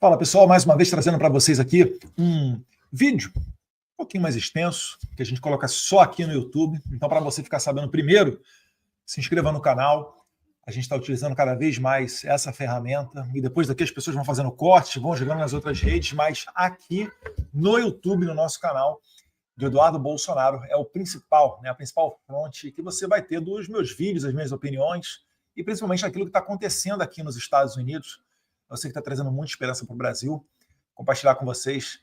Fala pessoal, mais uma vez trazendo para vocês aqui um vídeo um pouquinho mais extenso, que a gente coloca só aqui no YouTube. Então, para você ficar sabendo primeiro, se inscreva no canal. A gente está utilizando cada vez mais essa ferramenta e depois daqui as pessoas vão fazendo cortes, vão jogando nas outras redes, mas aqui no YouTube, no nosso canal, do Eduardo Bolsonaro, é o principal, né, a principal fonte que você vai ter dos meus vídeos, as minhas opiniões e principalmente aquilo que está acontecendo aqui nos Estados Unidos. Eu sei que está trazendo muita esperança para o Brasil. Compartilhar com vocês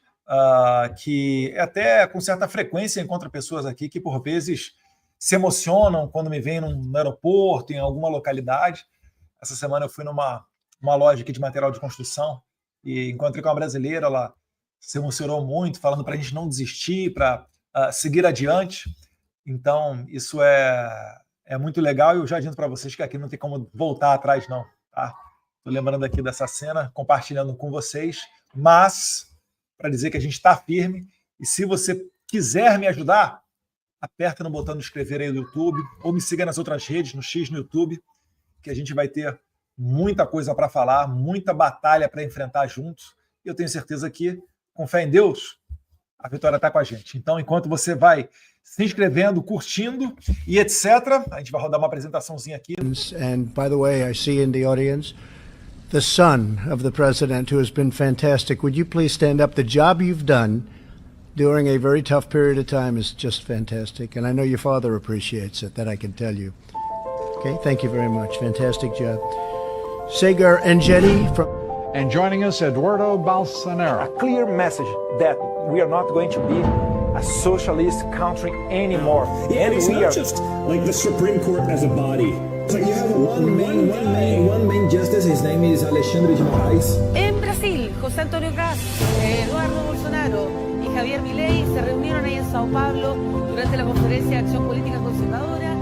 que até com certa frequência encontro pessoas aqui que por vezes se emocionam quando me veem no aeroporto, em alguma localidade. Essa semana eu fui numa loja aqui de material de construção e encontrei com uma brasileira, ela se emocionou muito, falando para a gente não desistir, para seguir adiante. Então, isso é muito legal e eu já adianto para vocês que aqui não tem como voltar atrás, não. Tá? Estou lembrando aqui dessa cena, compartilhando com vocês, mas para dizer que a gente está firme e se você quiser me ajudar, aperta no botão de inscrever aí no YouTube ou me siga nas outras redes, no X no YouTube, que a gente vai ter muita coisa para falar, muita batalha para enfrentar juntos. E eu tenho certeza que, com fé em Deus, a vitória está com a gente. Então, enquanto você vai se inscrevendo, curtindo e etc., a gente vai rodar uma apresentaçãozinha aqui. And by the way, I see in the audience the son of the president, who has been fantastic. Would you please stand up? The job you've done during a very tough period of time is just fantastic. And I know your father appreciates it, that I can tell you. Okay, thank you very much. Fantastic job. Segar Enjeti from... And joining us, Eduardo Bolsonaro. A clear message that we are not going to be a socialist country anymore. Yeah, and it's not just like the Supreme Court as a body. It's like you have one main justice. His name is Alexandre de Moraes. En Brasil, José Antonio Cast, Eduardo Bolsonaro y Javier Milei se reunieron ahí en Sao Paulo durante la conferencia de Acción Política Conservadora.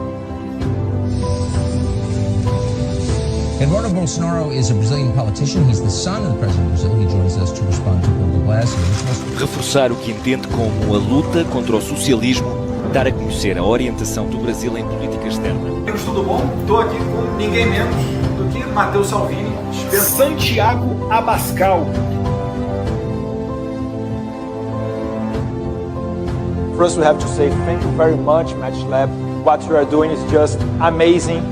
Eduardo Bolsonaro is a Brazilian politician. He's the son of the president of Brazil. He joins us to respond to Google Glass. Reforçar o que entende como a luta contra o socialismo, dar a conhecer a orientação do Brasil em política externa. Amigos, tudo bom? Estou aqui com ninguém menos do que Matheus Salvini, Santiago Abascal. First, we have to say thank you very much, MatchLab. What you are doing is just amazing.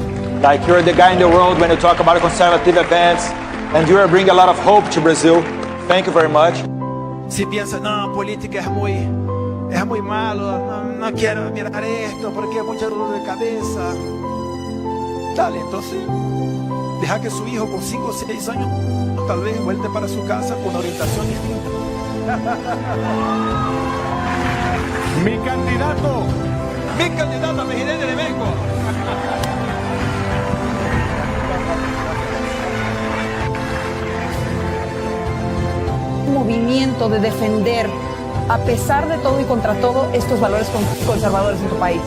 Like, you're the guy in the world when you talk about conservative events, and you are bringing a lot of hope to Brazil. Thank you very much. Si piensa, no, política es muy malo, no quiero mirar esto porque es mucha dolor de cabeza. Dale, entonces, deja que su hijo con 5 o 6 años tal vez vuelve para su casa con orientación distinta. Mi candidato a presidente de México. Movimiento de defender, a pesar de todo y contra todo, estos valores conservadores en tu país.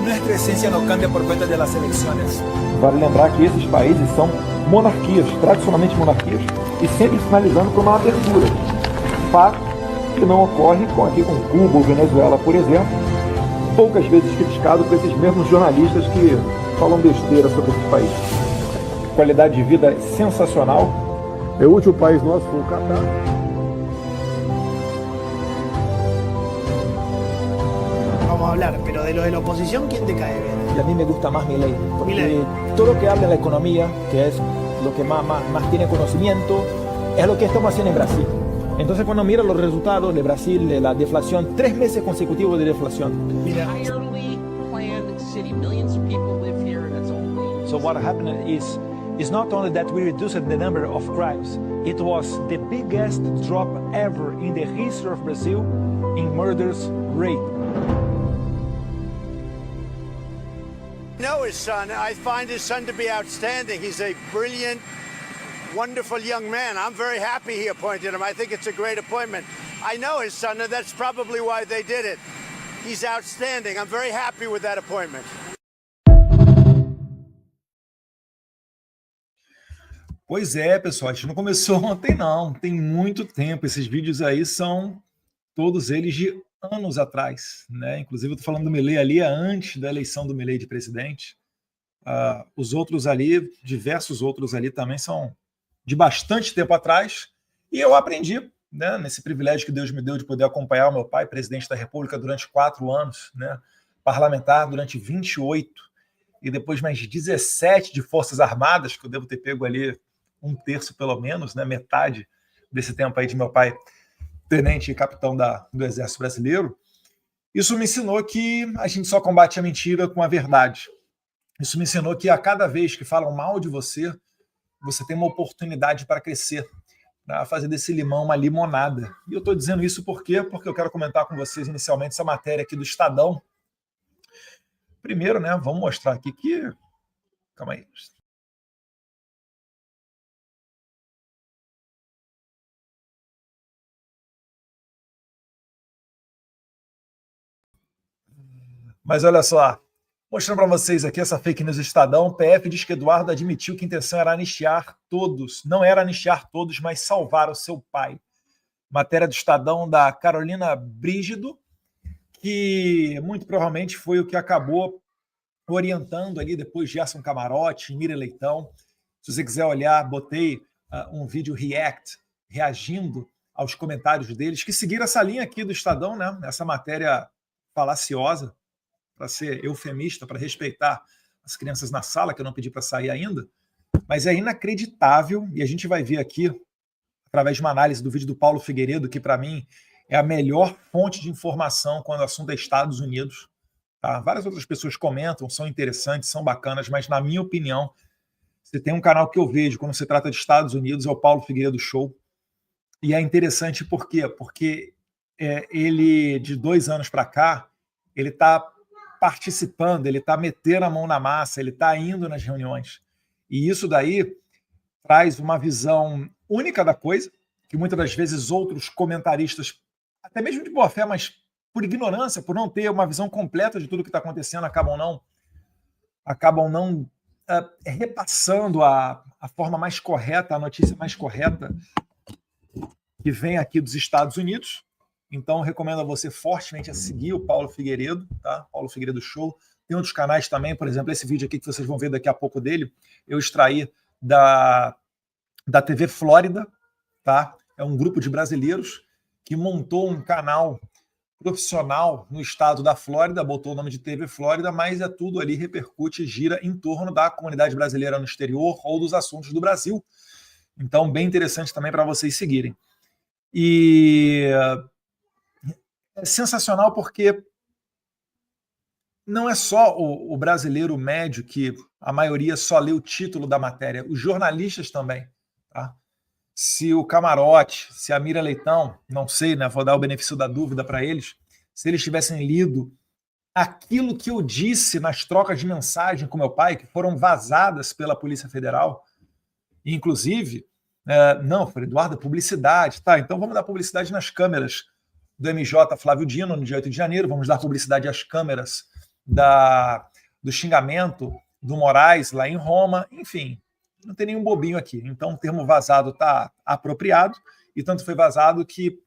Nuestra esencia no cambia por cuenta de las elecciones. Vale lembrar que esses países são monarquias, tradicionalmente monarquias, e sempre sinalizando por uma abertura. Fato que não ocorre aqui com Cuba ou Venezuela, por exemplo, poucas vezes criticado por esses mesmos jornalistas que falam besteira sobre esses países. Qualidade de vida sensacional. O último país nosso foi o Catar. Vamos a hablar, pero de lo de la oposición, ¿quién te cae bien? Y a mí me gusta más Milei, porque Milei. todo lo que habla de la economía, que es lo que más tiene conocimiento, es lo que estamos haciendo en Brasil. Entonces, cuando mira los resultados de Brasil, de la deflación, 3 meses consecutivos de deflación. Mira. So what happened is not only that we reduced the number of crimes, it was the biggest drop ever in the history of Brazil in murders rate. I know his son. I find his son to be outstanding. He's a brilliant, wonderful young man. I'm very happy he appointed him. I think it's a great appointment. I know his son, and that's probably why they did it. He's outstanding. I'm very happy with that appointment. Pois é, pessoal, a gente não começou ontem, não. Tem muito tempo. Esses vídeos aí são todos eles de anos atrás, né? Inclusive, eu estou falando do Milei ali antes da eleição do Milei de presidente. Os outros ali, diversos outros ali também são de bastante tempo atrás. E eu aprendi, né, nesse privilégio que Deus me deu de poder acompanhar o meu pai, presidente da República, durante 4 anos, né, parlamentar durante 28, e depois mais 17 de Forças Armadas, que eu devo ter pego ali 1/3 pelo menos, né, metade desse tempo aí de meu pai, tenente e capitão do Exército Brasileiro. Isso me ensinou que a gente só combate a mentira com a verdade. Isso me ensinou que a cada vez que falam mal de você, você tem uma oportunidade para crescer, para fazer desse limão uma limonada. E eu estou dizendo isso por quê? Porque eu quero comentar com vocês inicialmente essa matéria aqui do Estadão. Primeiro, né, vamos mostrar aqui que... Calma aí. Mas olha só, mostrando para vocês aqui essa fake news do Estadão, o PF diz que Eduardo admitiu que a intenção era anistiar todos. Não era anistiar todos, mas salvar o seu pai. Matéria do Estadão da Carolina Brígido, que muito provavelmente foi o que acabou orientando ali depois Gerson Camarote, Mira Leitão. Se você quiser olhar, botei um vídeo reagindo aos comentários deles, que seguiram essa linha aqui do Estadão, né? Essa matéria falaciosa, para ser eufemista, para respeitar as crianças na sala, que eu não pedi para sair ainda, mas é inacreditável, e a gente vai ver aqui, através de uma análise do vídeo do Paulo Figueiredo, que para mim é a melhor fonte de informação quando o assunto é Estados Unidos. Tá? Várias outras pessoas comentam, são interessantes, são bacanas, mas na minha opinião, se tem um canal que eu vejo quando se trata de Estados Unidos, é o Paulo Figueiredo Show. E é interessante por quê? Porque ele, de 2 anos para cá, ele está participando, ele está metendo a mão na massa, ele está indo nas reuniões. E isso daí traz uma visão única da coisa, que muitas das vezes outros comentaristas, até mesmo de boa fé, mas por ignorância, por não ter uma visão completa de tudo que está acontecendo, acabam não repassando a forma mais correta, a notícia mais correta que vem aqui dos Estados Unidos. Então, recomendo a você fortemente a seguir o Paulo Figueiredo, tá? Paulo Figueiredo Show. Tem outros canais também, por exemplo, esse vídeo aqui que vocês vão ver daqui a pouco dele, eu extraí da TV Flórida, tá? É um grupo de brasileiros que montou um canal profissional no estado da Flórida, botou o nome de TV Flórida, mas tudo ali repercute, gira em torno da comunidade brasileira no exterior ou dos assuntos do Brasil. Então, bem interessante também para vocês seguirem. E é sensacional porque não é só o brasileiro médio que a maioria só lê o título da matéria, os jornalistas também. Tá? Se o Camarote, se a Mira Leitão, não sei, né, vou dar o benefício da dúvida para eles, se eles tivessem lido aquilo que eu disse nas trocas de mensagem com meu pai, que foram vazadas pela Polícia Federal, inclusive, não, foi Eduardo, publicidade, tá, então vamos dar publicidade nas câmeras do MJ Flávio Dino, no dia 8 de janeiro, vamos dar publicidade às câmeras do xingamento do Moraes lá em Roma, enfim, não tem nenhum bobinho aqui. Então o termo vazado está apropriado, e tanto foi vazado que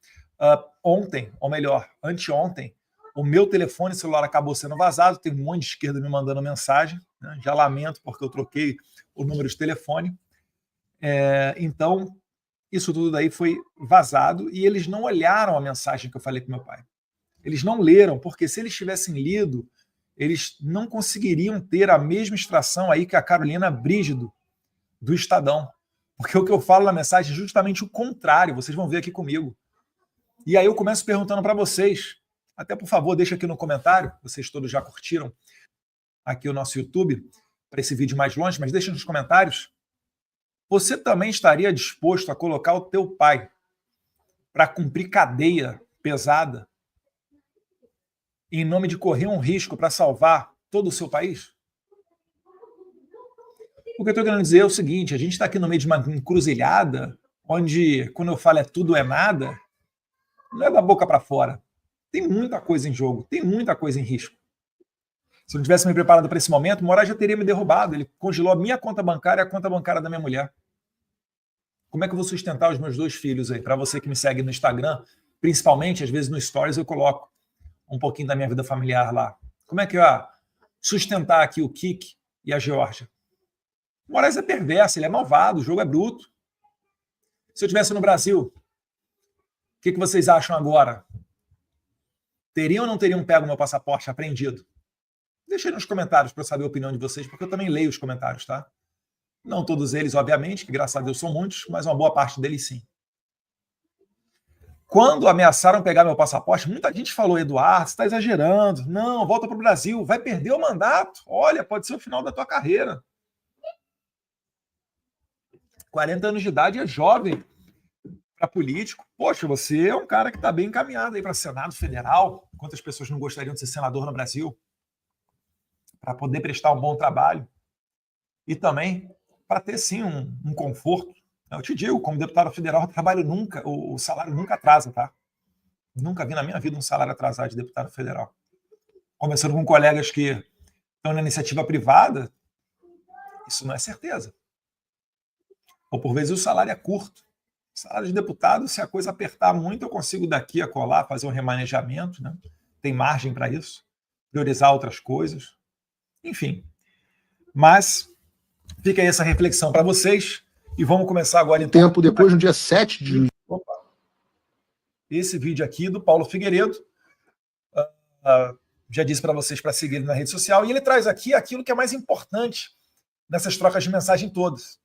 ontem, ou melhor, anteontem, o meu telefone celular acabou sendo vazado, tem um monte de esquerda me mandando mensagem, né? Já lamento porque eu troquei o número de telefone. Então, isso tudo daí foi vazado e eles não olharam a mensagem que eu falei com meu pai. Eles não leram, porque se eles tivessem lido, eles não conseguiriam ter a mesma extração aí que a Carolina Brígido, do Estadão. Porque o que eu falo na mensagem é justamente o contrário, vocês vão ver aqui comigo. E aí eu começo perguntando para vocês, até por favor, deixa aqui no comentário, vocês todos já curtiram aqui o nosso YouTube, para esse vídeo mais longe, mas deixa nos comentários. Você também estaria disposto a colocar o teu pai para cumprir cadeia pesada em nome de correr um risco para salvar todo o seu país? O que eu estou querendo dizer é o seguinte, a gente está aqui no meio de uma encruzilhada, onde, quando eu falo tudo é nada, não é da boca para fora. Tem muita coisa em jogo, tem muita coisa em risco. Se eu não tivesse me preparado para esse momento, o Moraes já teria me derrubado. Ele congelou a minha conta bancária e a conta bancária da minha mulher. Como é que eu vou sustentar os meus 2 filhos aí? Para você que me segue no Instagram, principalmente, às vezes no Stories, eu coloco um pouquinho da minha vida familiar lá. Como é que eu ia sustentar aqui o Kik e a Geórgia? O Moraes é perverso, ele é malvado, o jogo é bruto. Se eu estivesse no Brasil, que vocês acham agora? Teriam ou não teriam pego meu passaporte apreendido? Deixem nos comentários para eu saber a opinião de vocês, porque eu também leio os comentários, tá? Não todos eles, obviamente, que graças a Deus são muitos, mas uma boa parte deles sim. Quando ameaçaram pegar meu passaporte, muita gente falou, Eduardo, você está exagerando. Não, volta para o Brasil, vai perder o mandato. Olha, pode ser o final da tua carreira. 40 anos de idade é jovem para político. Poxa, você é um cara que está bem encaminhado aí para Senado Federal. Quantas pessoas não gostariam de ser senador no Brasil? Para poder prestar um bom trabalho. E também para ter, sim, um conforto. Eu te digo, como deputado federal, o trabalho nunca, o salário nunca atrasa, tá? Nunca vi na minha vida um salário atrasado de deputado federal. Conversando com colegas que estão na iniciativa privada, isso não é certeza. Ou por vezes o salário é curto. O salário de deputado, se a coisa apertar muito, eu consigo daqui a colar, fazer um remanejamento, né? Tem margem para isso, priorizar outras coisas. Enfim. Mas fica aí essa reflexão para vocês. E vamos começar agora, então. Tempo depois, no dia 7 de junho. Esse vídeo aqui do Paulo Figueiredo. Já disse para vocês para seguir ele na rede social. E ele traz aqui aquilo que é mais importante nessas trocas de mensagem todas,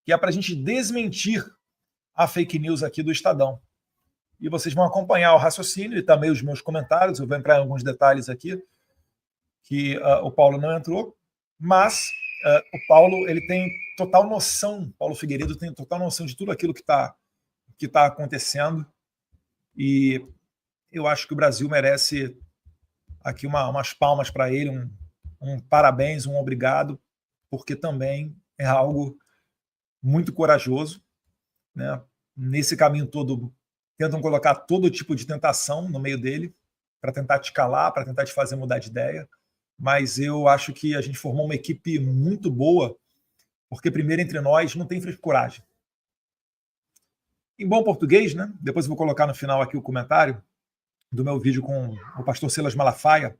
que é para a gente desmentir a fake news aqui do Estadão. E vocês vão acompanhar o raciocínio e também os meus comentários. Eu vou entrar em alguns detalhes aqui que o Paulo não entrou, mas o Paulo ele tem total noção, Paulo Figueiredo tem total noção de tudo aquilo que tá acontecendo, e eu acho que o Brasil merece aqui umas palmas para ele, um parabéns, um obrigado, porque também é algo muito corajoso, né? Nesse caminho todo, tentam colocar todo tipo de tentação no meio dele, para tentar te calar, para tentar te fazer mudar de ideia, mas eu acho que a gente formou uma equipe muito boa, porque primeiro entre nós não tem frescuragem. Em bom português, né? Depois eu vou colocar no final aqui o comentário do meu vídeo com o pastor Silas Malafaia,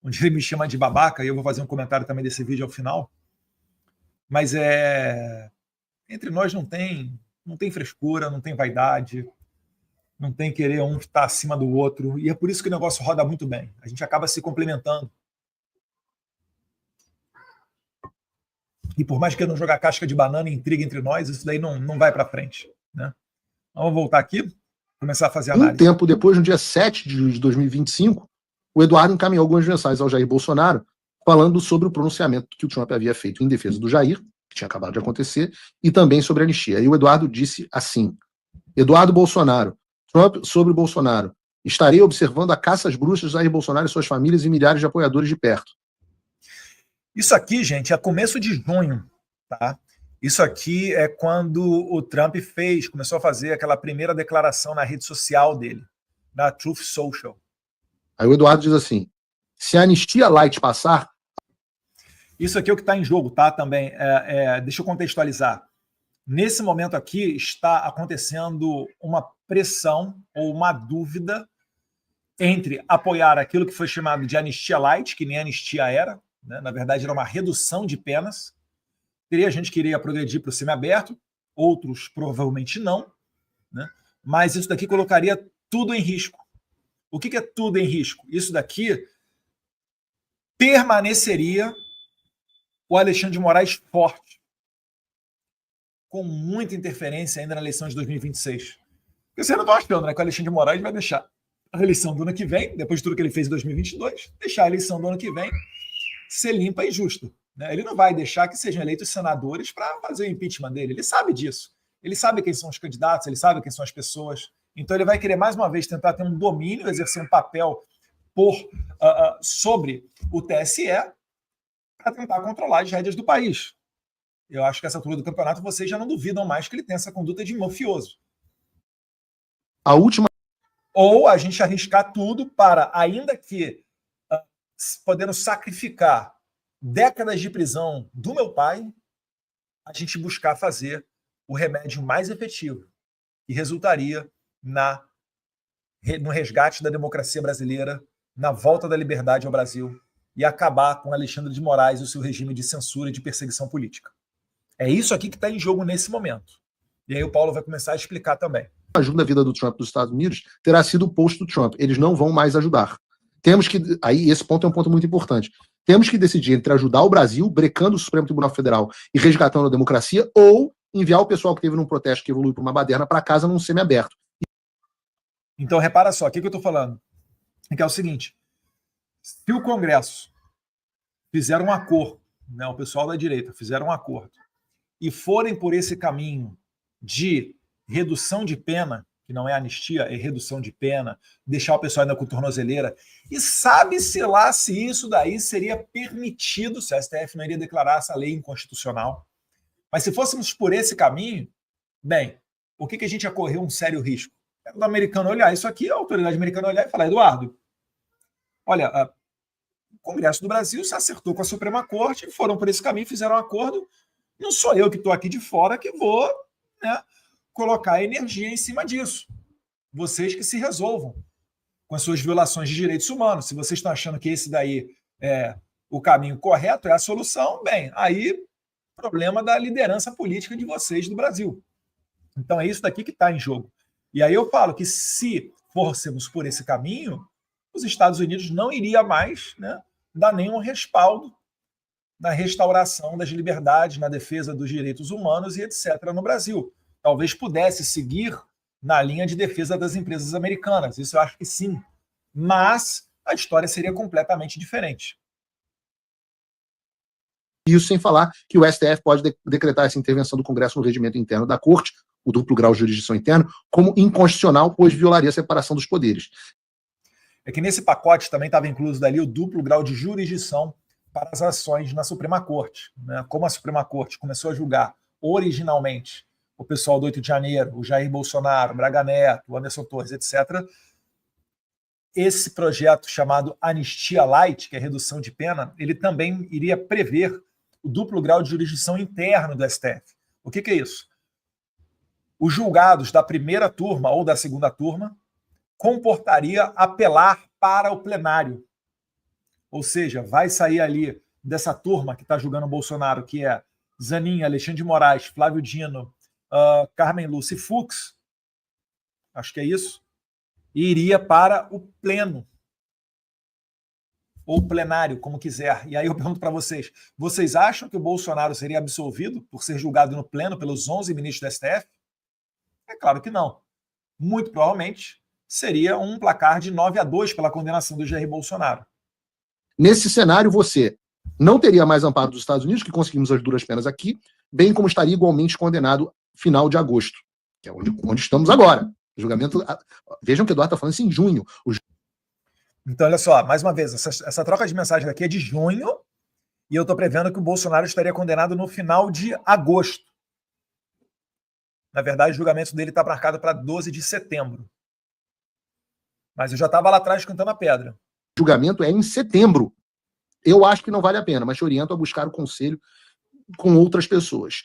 onde ele me chama de babaca, e eu vou fazer um comentário também desse vídeo ao final. Mas entre nós não tem frescura, não tem vaidade, não tem querer um estar acima do outro, e é por isso que o negócio roda muito bem. A gente acaba se complementando. E por mais que eu não jogar casca de banana e intriga entre nós, isso daí não vai para frente, né? Vamos voltar aqui, começar a fazer a análise. Um tempo depois, no dia 7 de junho de 2025, o Eduardo encaminhou algumas mensagens ao Jair Bolsonaro falando sobre o pronunciamento que o Trump havia feito em defesa do Jair, que tinha acabado de acontecer, e também sobre a anistia. E o Eduardo disse assim: Eduardo Bolsonaro, Trump sobre Bolsonaro, estarei observando a caça às bruxas de Jair Bolsonaro e suas famílias e milhares de apoiadores de perto. Isso aqui, gente, é começo de junho, tá? Isso aqui é quando o Trump começou a fazer aquela primeira declaração na rede social dele, na Truth Social. Aí o Eduardo diz assim: se a anistia light passar... Isso aqui é o que está em jogo, tá? Também, deixa eu contextualizar. Nesse momento aqui está acontecendo uma pressão ou uma dúvida entre apoiar aquilo que foi chamado de anistia light, que nem anistia era, né? Na verdade era uma redução de penas. Teria gente que iria progredir para o semiaberto, outros provavelmente não, né? Mas isso daqui colocaria tudo em risco. O que é tudo em risco? Isso daqui permaneceria o Alexandre de Moraes forte, com muita interferência ainda na eleição de 2026. Porque você não está achando, né, que o Alexandre de Moraes vai deixar a eleição do ano que vem, depois de tudo que ele fez em 2022, deixar a eleição do ano que vem ser limpa e justa, né? Ele não vai deixar que sejam eleitos senadores para fazer o impeachment dele. Ele sabe disso. Ele sabe quem são os candidatos, ele sabe quem são as pessoas. Então ele vai querer, mais uma vez, tentar ter um domínio, exercer um papel sobre o TSE para tentar controlar as rédeas do país. Eu acho que essa altura do campeonato vocês já não duvidam mais que ele tem essa conduta de mafioso. A última... Ou a gente arriscar tudo para, ainda que podendo sacrificar décadas de prisão do meu pai, a gente buscar fazer o remédio mais efetivo, que resultaria no resgate da democracia brasileira, na volta da liberdade ao Brasil e acabar com Alexandre de Moraes e o seu regime de censura e de perseguição política. É isso aqui que está em jogo nesse momento. E aí o Paulo vai começar a explicar também. ajuda a vida do Trump nos Estados Unidos terá sido o posto do Trump. Eles não vão mais ajudar. Temos que... Aí, esse ponto é um ponto muito importante. Temos que decidir entre ajudar o Brasil, brecando o Supremo Tribunal Federal e resgatando a democracia, ou enviar o pessoal que teve num protesto que evoluiu para uma baderna para casa num semiaberto. Então, repara só, o que eu estou falando? É que é o seguinte, se o Congresso fizer um acordo, né, o pessoal da direita fizeram um acordo, e forem por esse caminho de redução de pena, que não é anistia, é redução de pena, deixar o pessoal ainda com tornozeleira, e sabe-se lá se isso daí seria permitido, se a STF não iria declarar essa lei inconstitucional. Mas se fôssemos por esse caminho, bem, por que a gente ia correr um sério risco? É o americano olhar isso aqui, a autoridade americana olhar e falar, Eduardo, olha, o Congresso do Brasil se acertou com a Suprema Corte, foram por esse caminho, fizeram um acordo, não sou eu que estou aqui de fora que vou, né, colocar energia em cima disso. Vocês que se resolvam com as suas violações de direitos humanos. Se vocês estão achando que esse daí é o caminho correto, é a solução, bem, aí problema da liderança política de vocês do Brasil. Então é isso daqui que está em jogo. E aí eu falo que se fôssemos por esse caminho, os Estados Unidos não iria mais, né, dar nenhum respaldo na restauração das liberdades, na defesa dos direitos humanos e etc. no Brasil. Talvez pudesse seguir na linha de defesa das empresas americanas. Isso eu acho que sim. Mas a história seria completamente diferente. Isso sem falar que o STF pode decretar essa intervenção do Congresso no regimento interno da Corte, o duplo grau de jurisdição interno, como inconstitucional, pois violaria a separação dos poderes. É que nesse pacote também estava incluso dali o duplo grau de jurisdição para as ações na Suprema Corte, né? Como a Suprema Corte começou a julgar originalmente o pessoal do 8 de janeiro, o Jair Bolsonaro, o Braga Neto, o Anderson Torres, etc., esse projeto chamado Anistia Light, que é redução de pena, ele também iria prever o duplo grau de jurisdição interno do STF. O que é isso? Os julgados da primeira turma ou da segunda turma comportaria apelar para o plenário. Ou seja, vai sair ali dessa turma que está julgando o Bolsonaro, que é Zanin, Alexandre de Moraes, Flávio Dino, Carmen Lúcia e Fux, acho que é isso, e iria para o pleno, ou plenário, como quiser. E aí eu pergunto para vocês, vocês acham que o Bolsonaro seria absolvido por ser julgado no pleno pelos 11 ministros do STF? É claro que não. Muito provavelmente seria um placar de 9-2 pela condenação do Jair Bolsonaro. Nesse cenário, você não teria mais amparo dos Estados Unidos, que conseguimos as duras penas aqui, bem como estaria igualmente condenado final de agosto, que é onde estamos agora. O julgamento. Vejam que o Eduardo está falando isso em junho. Então, olha só, mais uma vez, essa troca de mensagem aqui é de junho, e eu estou prevendo que o Bolsonaro estaria condenado no final de agosto. Na verdade, o julgamento dele está marcado para 12 de setembro. Mas eu já estava lá atrás cantando a pedra. O julgamento é em setembro. Eu acho que não vale a pena, mas te oriento a buscar o conselho com outras pessoas.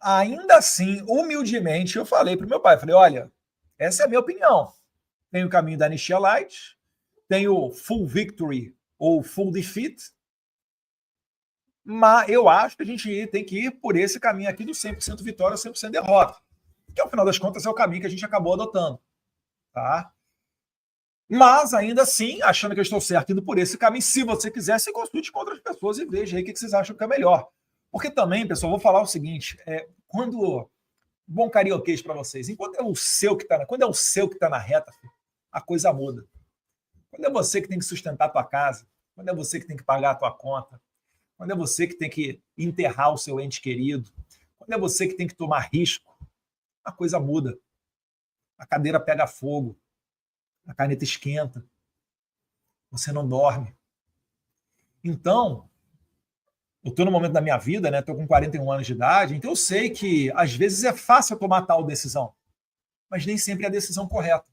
Ainda assim, humildemente, eu falei para o meu pai, falei, olha, essa é a minha opinião. Tem o caminho da Anistia Light, tem o full victory ou full defeat, mas eu acho que a gente tem que ir por esse caminho aqui do 100% vitória, 100% derrota, que ao final das contas é o caminho que a gente acabou adotando. Tá? Mas, ainda assim, achando que eu estou certo indo por esse caminho, se você quiser, se consulte com outras pessoas e veja aí o que vocês acham que é melhor. Porque também, pessoal, vou falar o seguinte, quando... Bom carioquês para vocês, enquanto é o seu que está quando é o seu que está na reta, a coisa muda. Quando é você que tem que sustentar a tua casa, quando é você que tem que pagar a tua conta, quando é você que tem que enterrar o seu ente querido, quando é você que tem que tomar risco, a coisa muda. A cadeira pega fogo, a caneta esquenta, você não dorme. Então, eu estou no momento da minha vida, né? Estou com 41 anos de idade, então eu sei que às vezes é fácil tomar tal decisão, mas nem sempre é a decisão correta.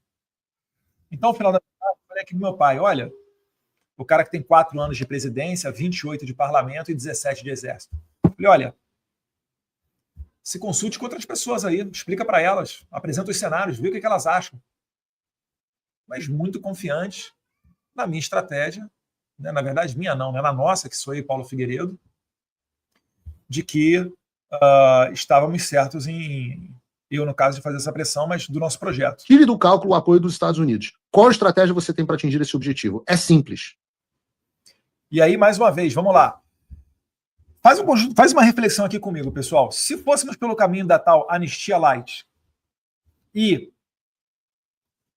Então, no final da tarde, eu falei aqui pro meu pai, olha, o cara que tem 4 anos de presidência, 28 de parlamento e 17 de exército. Eu falei, olha, se consulte com outras pessoas aí, explica para elas, apresenta os cenários, vê o que elas acham. Mas muito confiante na minha estratégia, né? Na verdade, minha não, né? Na nossa, que sou eu e Paulo Figueiredo, de que estávamos certos em eu, no caso, de fazer essa pressão, mas do nosso projeto. Tire do cálculo o apoio dos Estados Unidos. Qual estratégia você tem para atingir esse objetivo? É simples. E aí, mais uma vez, vamos lá. Faz uma reflexão aqui comigo, pessoal. Se fôssemos pelo caminho da tal anistia light e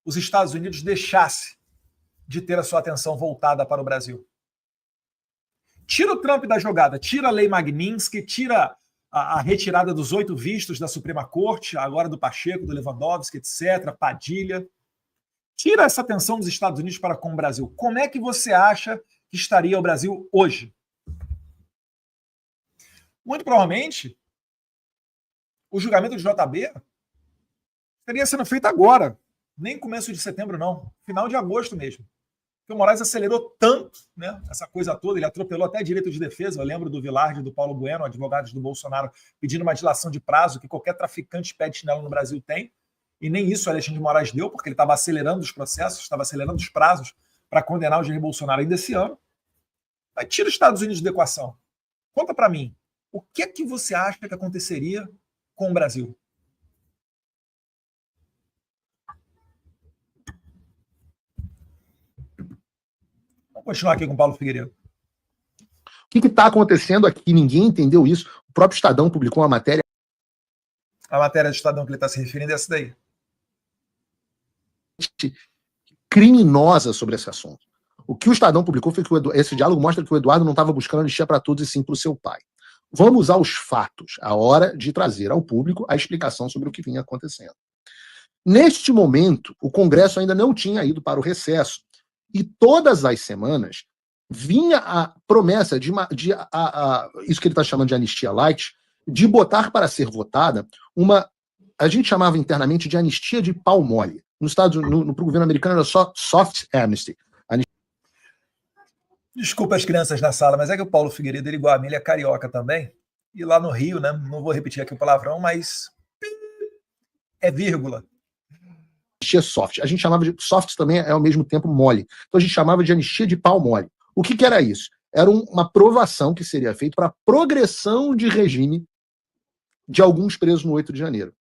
os Estados Unidos deixassem de ter a sua atenção voltada para o Brasil. Tira o Trump da jogada, tira a lei Magnitsky, tira a retirada dos 8 vistos da Suprema Corte, agora do Pacheco, do Lewandowski, etc., Padilha. Tira essa atenção dos Estados Unidos para com o Brasil. Como é que você acha que estaria o Brasil hoje? Muito provavelmente, o julgamento de JB estaria sendo feito agora. Nem começo de setembro, não. Final de agosto mesmo. Porque o Moraes acelerou tanto, né, essa coisa toda, ele atropelou até direito de defesa. Eu lembro do Vilardi e do Paulo Bueno, advogados do Bolsonaro, pedindo uma dilação de prazo que qualquer traficante pé de chinelo no Brasil tem. E nem isso o Alexandre de Moraes deu, porque ele estava acelerando os processos, estava acelerando os prazos para condenar o Jair Bolsonaro ainda esse ano. Mas tira os Estados Unidos da equação. Conta para mim, o que é que você acha que aconteceria com o Brasil? Vamos continuar aqui com o Paulo Figueiredo. O que está acontecendo aqui? Ninguém entendeu isso. O próprio Estadão publicou uma matéria. A matéria do Estadão que ele está se referindo é essa daí. Criminosa sobre esse assunto. O que o Estadão publicou foi que esse diálogo mostra que o Eduardo não estava buscando anistia para todos e sim para o seu pai. Vamos aos fatos, a hora de trazer ao público a explicação sobre o que vinha acontecendo. Neste momento, o Congresso ainda não tinha ido para o recesso e todas as semanas vinha a promessa de isso que ele está chamando de anistia light, de botar para ser votada a gente chamava internamente de anistia de pau mole. No governo americano era só soft amnesty. Desculpa as crianças na sala, mas é que o Paulo Figueiredo, ele igual a mim, ele é carioca também. E lá no Rio, né? Não vou repetir aqui o palavrão, mas é vírgula. Anistia soft. A gente chamava de soft também é ao mesmo tempo mole. Então a gente chamava de anistia de pau mole. O que era isso? Era uma provação que seria feita para progressão de regime de alguns presos no 8 de janeiro.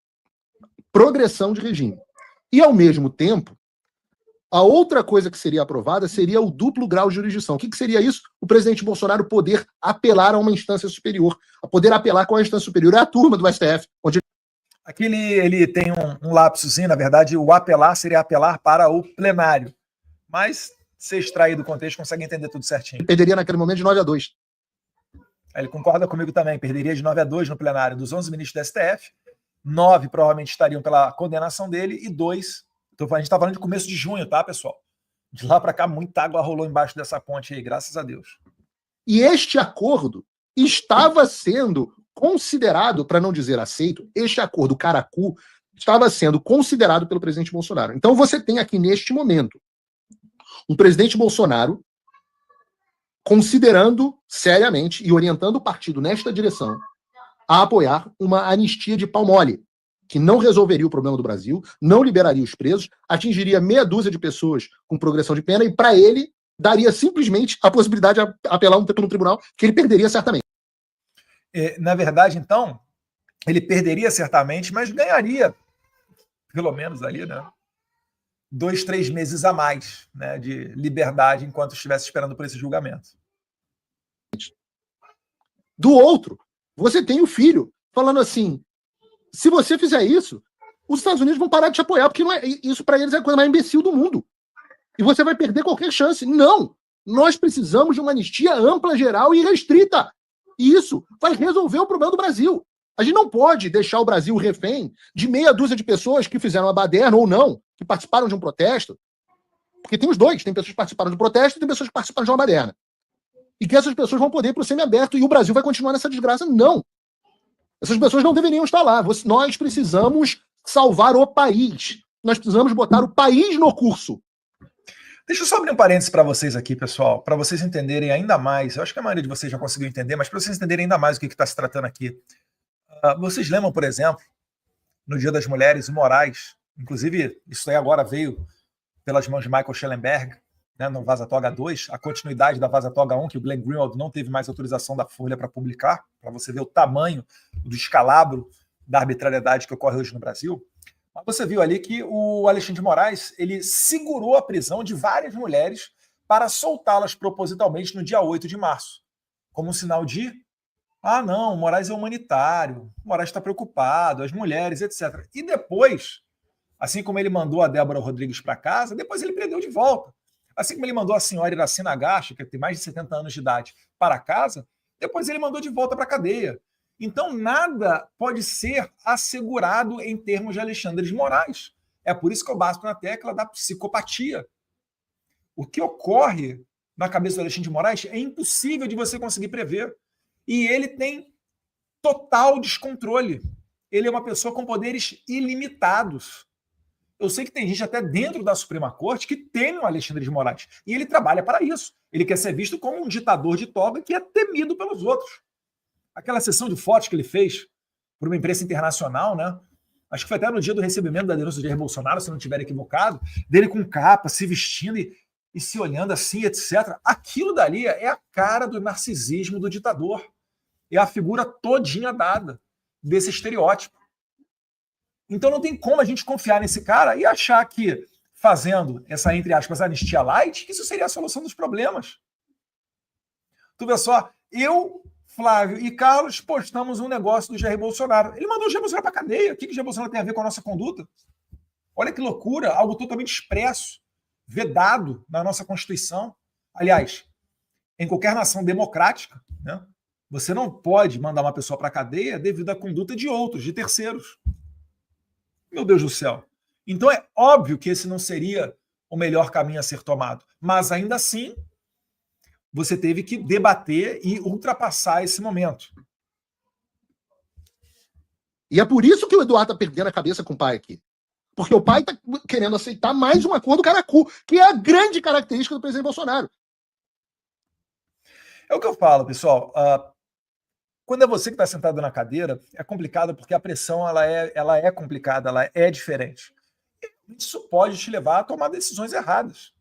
Progressão de regime. E, ao mesmo tempo, a outra coisa que seria aprovada seria o duplo grau de jurisdição. O que seria isso? O presidente Bolsonaro poder apelar a uma instância superior. A poder apelar com a instância superior. É a turma do STF. Onde... Aqui ele tem um lapsozinho, na verdade, o apelar seria apelar para o plenário. Mas, se extrair do contexto, consegue entender tudo certinho. Perderia naquele momento de 9-2. Ele concorda comigo também, perderia de 9-2 no plenário. Dos 11 ministros do STF, 9 provavelmente estariam pela condenação dele e 2... Então, a gente está falando de começo de junho, tá, pessoal? De lá para cá, muita água rolou embaixo dessa ponte aí, graças a Deus. E este acordo estava sendo considerado, para não dizer aceito, este acordo caracu estava sendo considerado pelo presidente Bolsonaro. Então, você tem aqui, neste momento, um presidente Bolsonaro considerando seriamente e orientando o partido nesta direção a apoiar uma anistia de pau mole, que não resolveria o problema do Brasil, não liberaria os presos, atingiria meia dúzia de pessoas com progressão de pena e, para ele, daria simplesmente a possibilidade de apelar um tempo no tribunal, que ele perderia certamente. Na verdade, então, ele perderia certamente, mas ganharia, pelo menos ali, né, 2-3 meses a mais, né, de liberdade enquanto estivesse esperando por esse julgamento. Do outro, você tem o filho falando assim: se você fizer isso, os Estados Unidos vão parar de te apoiar, porque não é, isso para eles é a coisa mais imbecil do mundo. E você vai perder qualquer chance. Não! Nós precisamos de uma anistia ampla, geral e restrita. E isso vai resolver o problema do Brasil. A gente não pode deixar o Brasil refém de meia dúzia de pessoas que fizeram a baderna ou não, que participaram de um protesto. Porque tem os dois. Tem pessoas que participaram do protesto e tem pessoas que participaram de uma baderna. E que essas pessoas vão poder ir para o semiaberto e o Brasil vai continuar nessa desgraça. Não! Essas pessoas não deveriam estar lá. Nós precisamos salvar o país. Nós precisamos botar o país no curso. Deixa eu só abrir um parênteses para vocês aqui, pessoal, para vocês entenderem ainda mais. Eu acho que a maioria de vocês já conseguiu entender, mas para vocês entenderem ainda mais o que está se tratando aqui. Vocês lembram, por exemplo, no Dia das Mulheres, o Moraes, inclusive isso aí agora veio pelas mãos de Michael Schellenberg, né, no Vaza Toga 2, a continuidade da Vaza Toga 1, que o Glenn Greenwald não teve mais autorização da Folha para publicar, para você ver o tamanho do escalabro da arbitrariedade que ocorre hoje no Brasil, mas você viu ali que o Alexandre de Moraes ele segurou a prisão de várias mulheres para soltá-las propositalmente no dia 8 de março, como um sinal de não, o Moraes é humanitário, o Moraes está preocupado, as mulheres, etc. E depois, assim como ele mandou a Débora Rodrigues para casa, depois ele prendeu de volta. Assim como ele mandou a senhora Iracina Gacha, que tem mais de 70 anos de idade, para casa, depois ele mandou de volta para a cadeia. Então, nada pode ser assegurado em termos de Alexandre de Moraes. É por isso que eu bato na tecla da psicopatia. O que ocorre na cabeça do Alexandre de Moraes é impossível de você conseguir prever. E ele tem total descontrole. Ele é uma pessoa com poderes ilimitados. Eu sei que tem gente até dentro da Suprema Corte que teme o Alexandre de Moraes. E ele trabalha para isso. Ele quer ser visto como um ditador de toga que é temido pelos outros. Aquela sessão de fotos que ele fez para uma imprensa internacional, né? Acho que foi até no dia do recebimento da denúncia de Jair Bolsonaro, se não estiver equivocado, dele com capa, se vestindo e se olhando assim, etc. Aquilo dali é a cara do narcisismo do ditador. É a figura todinha dada desse estereótipo. Então não tem como a gente confiar nesse cara e achar que, fazendo essa, entre aspas, anistia light, que isso seria a solução dos problemas. Tu vê só, eu, Flávio e Carlos postamos um negócio do Jair Bolsonaro. Ele mandou o Jair Bolsonaro para a cadeia. O que o Jair Bolsonaro tem a ver com a nossa conduta? Olha que loucura, algo totalmente expresso, vedado na nossa Constituição. Aliás, em qualquer nação democrática, né, você não pode mandar uma pessoa para a cadeia devido à conduta de outros, de terceiros. Meu Deus do céu. Então é óbvio que esse não seria o melhor caminho a ser tomado. Mas ainda assim, você teve que debater e ultrapassar esse momento. E é por isso que o Eduardo está perdendo a cabeça com o pai aqui. Porque o pai está querendo aceitar mais um acordo caracu, que é a grande característica do presidente Bolsonaro. É o que eu falo, pessoal. Quando é você que está sentado na cadeira, é complicado porque a pressão ela é complicada, ela é diferente. Isso pode te levar a tomar decisões erradas.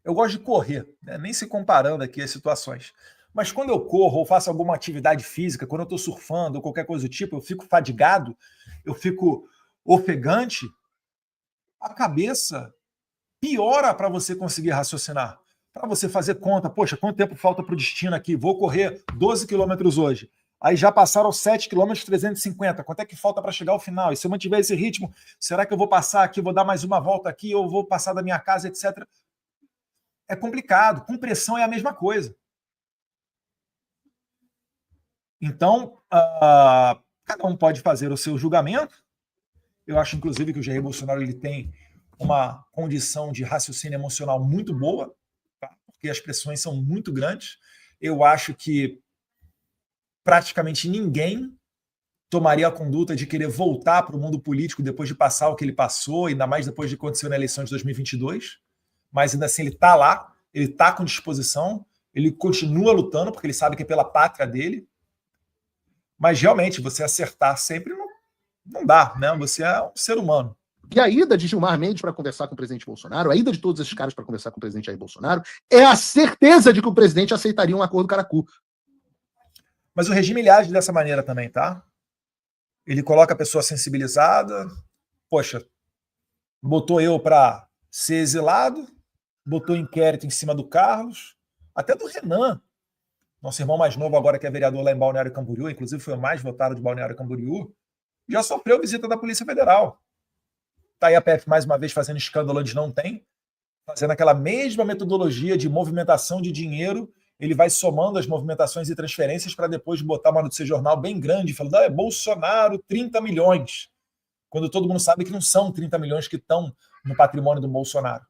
Eu gosto de correr, né? Nem se comparando aqui as situações. Mas quando eu corro ou faço alguma atividade física, quando eu estou surfando ou qualquer coisa do tipo, eu fico fadigado, eu fico ofegante, a cabeça piora para você conseguir raciocinar. Para você fazer conta, poxa, quanto tempo falta para o destino aqui? Vou correr 12 quilômetros hoje. Aí já passaram 7 quilômetros 350. Quanto é que falta para chegar ao final? E se eu mantiver esse ritmo, será que eu vou passar aqui, vou dar mais uma volta aqui, ou vou passar da minha casa, etc. É complicado. Com pressão é a mesma coisa. Então, cada um pode fazer o seu julgamento. Eu acho, inclusive, que o Jair Bolsonaro ele tem uma condição de raciocínio emocional muito boa, tá? Porque as pressões são muito grandes. Eu acho que praticamente ninguém tomaria a conduta de querer voltar para o mundo político depois de passar o que ele passou, ainda mais depois de acontecer na eleição de 2022. Mas ainda assim ele está lá, ele está com disposição, ele continua lutando porque ele sabe que é pela pátria dele. Mas realmente, você acertar sempre não dá, né? Você é um ser humano. E a ida de Gilmar Mendes para conversar com o presidente Bolsonaro, a ida de todos esses caras para conversar com o presidente Jair Bolsonaro, é a certeza de que o presidente aceitaria um acordo caracu. Mas o regime ele age dessa maneira também, tá? Ele coloca a pessoa sensibilizada, poxa, botou eu para ser exilado, botou inquérito em cima do Carlos, até do Renan, nosso irmão mais novo agora que é vereador lá em Balneário Camboriú, inclusive foi o mais votado de Balneário Camboriú, já sofreu visita da Polícia Federal. Está aí a PF mais uma vez fazendo escândalo onde não tem, fazendo aquela mesma metodologia de movimentação de dinheiro, ele vai somando as movimentações e transferências para depois botar uma notícia de jornal bem grande, falando, é Bolsonaro, 30 milhões, quando todo mundo sabe que não são 30 milhões que estão no patrimônio do Bolsonaro.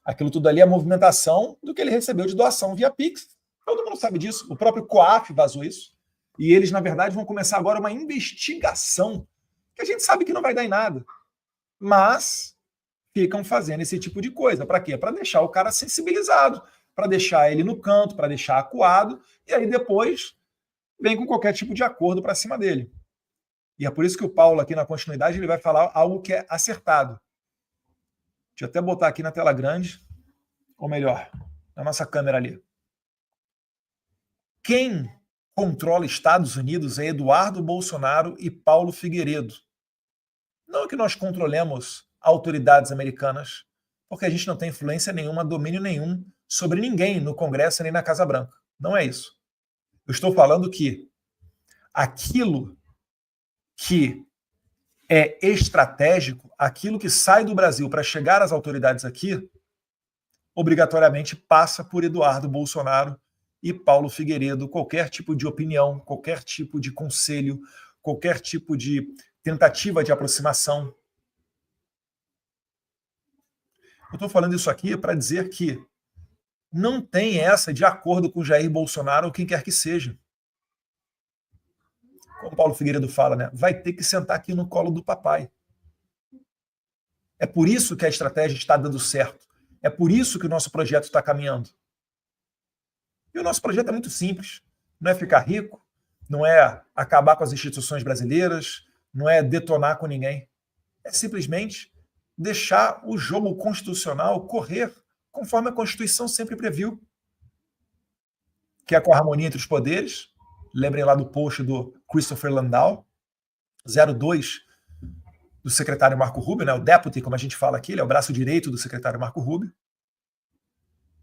Aquilo tudo ali é a movimentação do que ele recebeu de doação via Pix. Todo mundo sabe disso, o próprio COAF vazou isso, e eles, na verdade, vão começar agora uma investigação, que a gente sabe que não vai dar em nada, mas ficam fazendo esse tipo de coisa. Para quê? Para deixar o cara sensibilizado, para deixar ele no canto, para deixar acuado, e aí depois vem com qualquer tipo de acordo para cima dele. E é por isso que o Paulo, aqui na continuidade, ele vai falar algo que é acertado. Deixa eu até botar aqui na tela grande, ou melhor, na nossa câmera ali. Quem controla Estados Unidos é Eduardo Bolsonaro e Paulo Figueiredo. Não que nós controlemos autoridades americanas, porque a gente não tem influência nenhuma, domínio nenhum sobre ninguém no Congresso nem na Casa Branca. Não é isso. Eu estou falando que aquilo que é estratégico, aquilo que sai do Brasil para chegar às autoridades aqui, obrigatoriamente passa por Eduardo Bolsonaro e Paulo Figueiredo, qualquer tipo de opinião, qualquer tipo de conselho, qualquer tipo de tentativa de aproximação. Eu estou falando isso aqui para dizer que não tem essa de acordo com Jair Bolsonaro ou quem quer que seja. Como Paulo Figueiredo fala, né? Vai ter que sentar aqui no colo do papai. É por isso que a estratégia está dando certo. É por isso que o nosso projeto está caminhando. E o nosso projeto é muito simples. Não é ficar rico, não é acabar com as instituições brasileiras, não é detonar com ninguém. É simplesmente deixar o jogo constitucional correr conforme a Constituição sempre previu. Que é com a harmonia entre os poderes. Lembrem lá do post do Christopher Landau, 02 do secretário Marco Rubio, né? O deputy, como a gente fala aqui, ele é o braço direito do secretário Marco Rubio.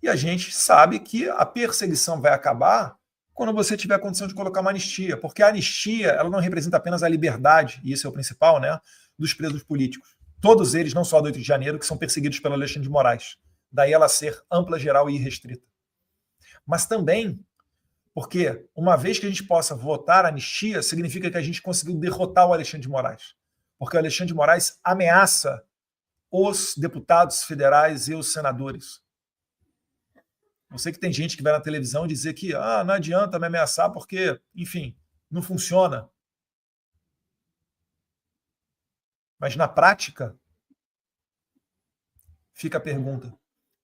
E a gente sabe que a perseguição vai acabar quando você tiver a condição de colocar uma anistia, porque a anistia ela não representa apenas a liberdade, e isso é o principal, né, dos presos políticos. Todos eles, não só do 8 de janeiro, que são perseguidos pelo Alexandre de Moraes. Daí ela ser ampla, geral e irrestrita. Mas também porque uma vez que a gente possa votar a anistia, significa que a gente conseguiu derrotar o Alexandre de Moraes. Porque o Alexandre de Moraes ameaça os deputados federais e os senadores. Eu sei que tem gente que vai na televisão dizer que não adianta me ameaçar porque, enfim, não funciona. Mas na prática, fica a pergunta.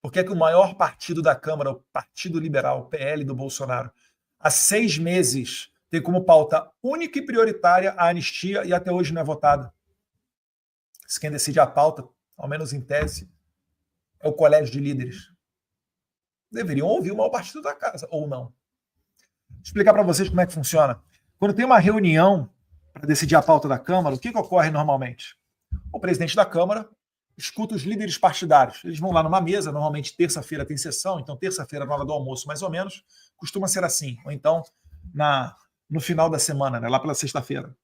Por que é que o maior partido da Câmara, o Partido Liberal, o PL do Bolsonaro, há 6 meses tem como pauta única e prioritária a anistia e até hoje não é votada? Se quem decide a pauta, ao menos em tese, é o colégio de líderes. Deveriam ouvir o maior partido da casa, ou não. Vou explicar para vocês como é que funciona. Quando tem uma reunião para decidir a pauta da Câmara, o que ocorre normalmente? O presidente da Câmara escuta os líderes partidários. Eles vão lá numa mesa, normalmente terça-feira tem sessão, então terça-feira, na hora do almoço, mais ou menos, costuma ser assim. Ou então no final da semana, né, lá pela sexta-feira.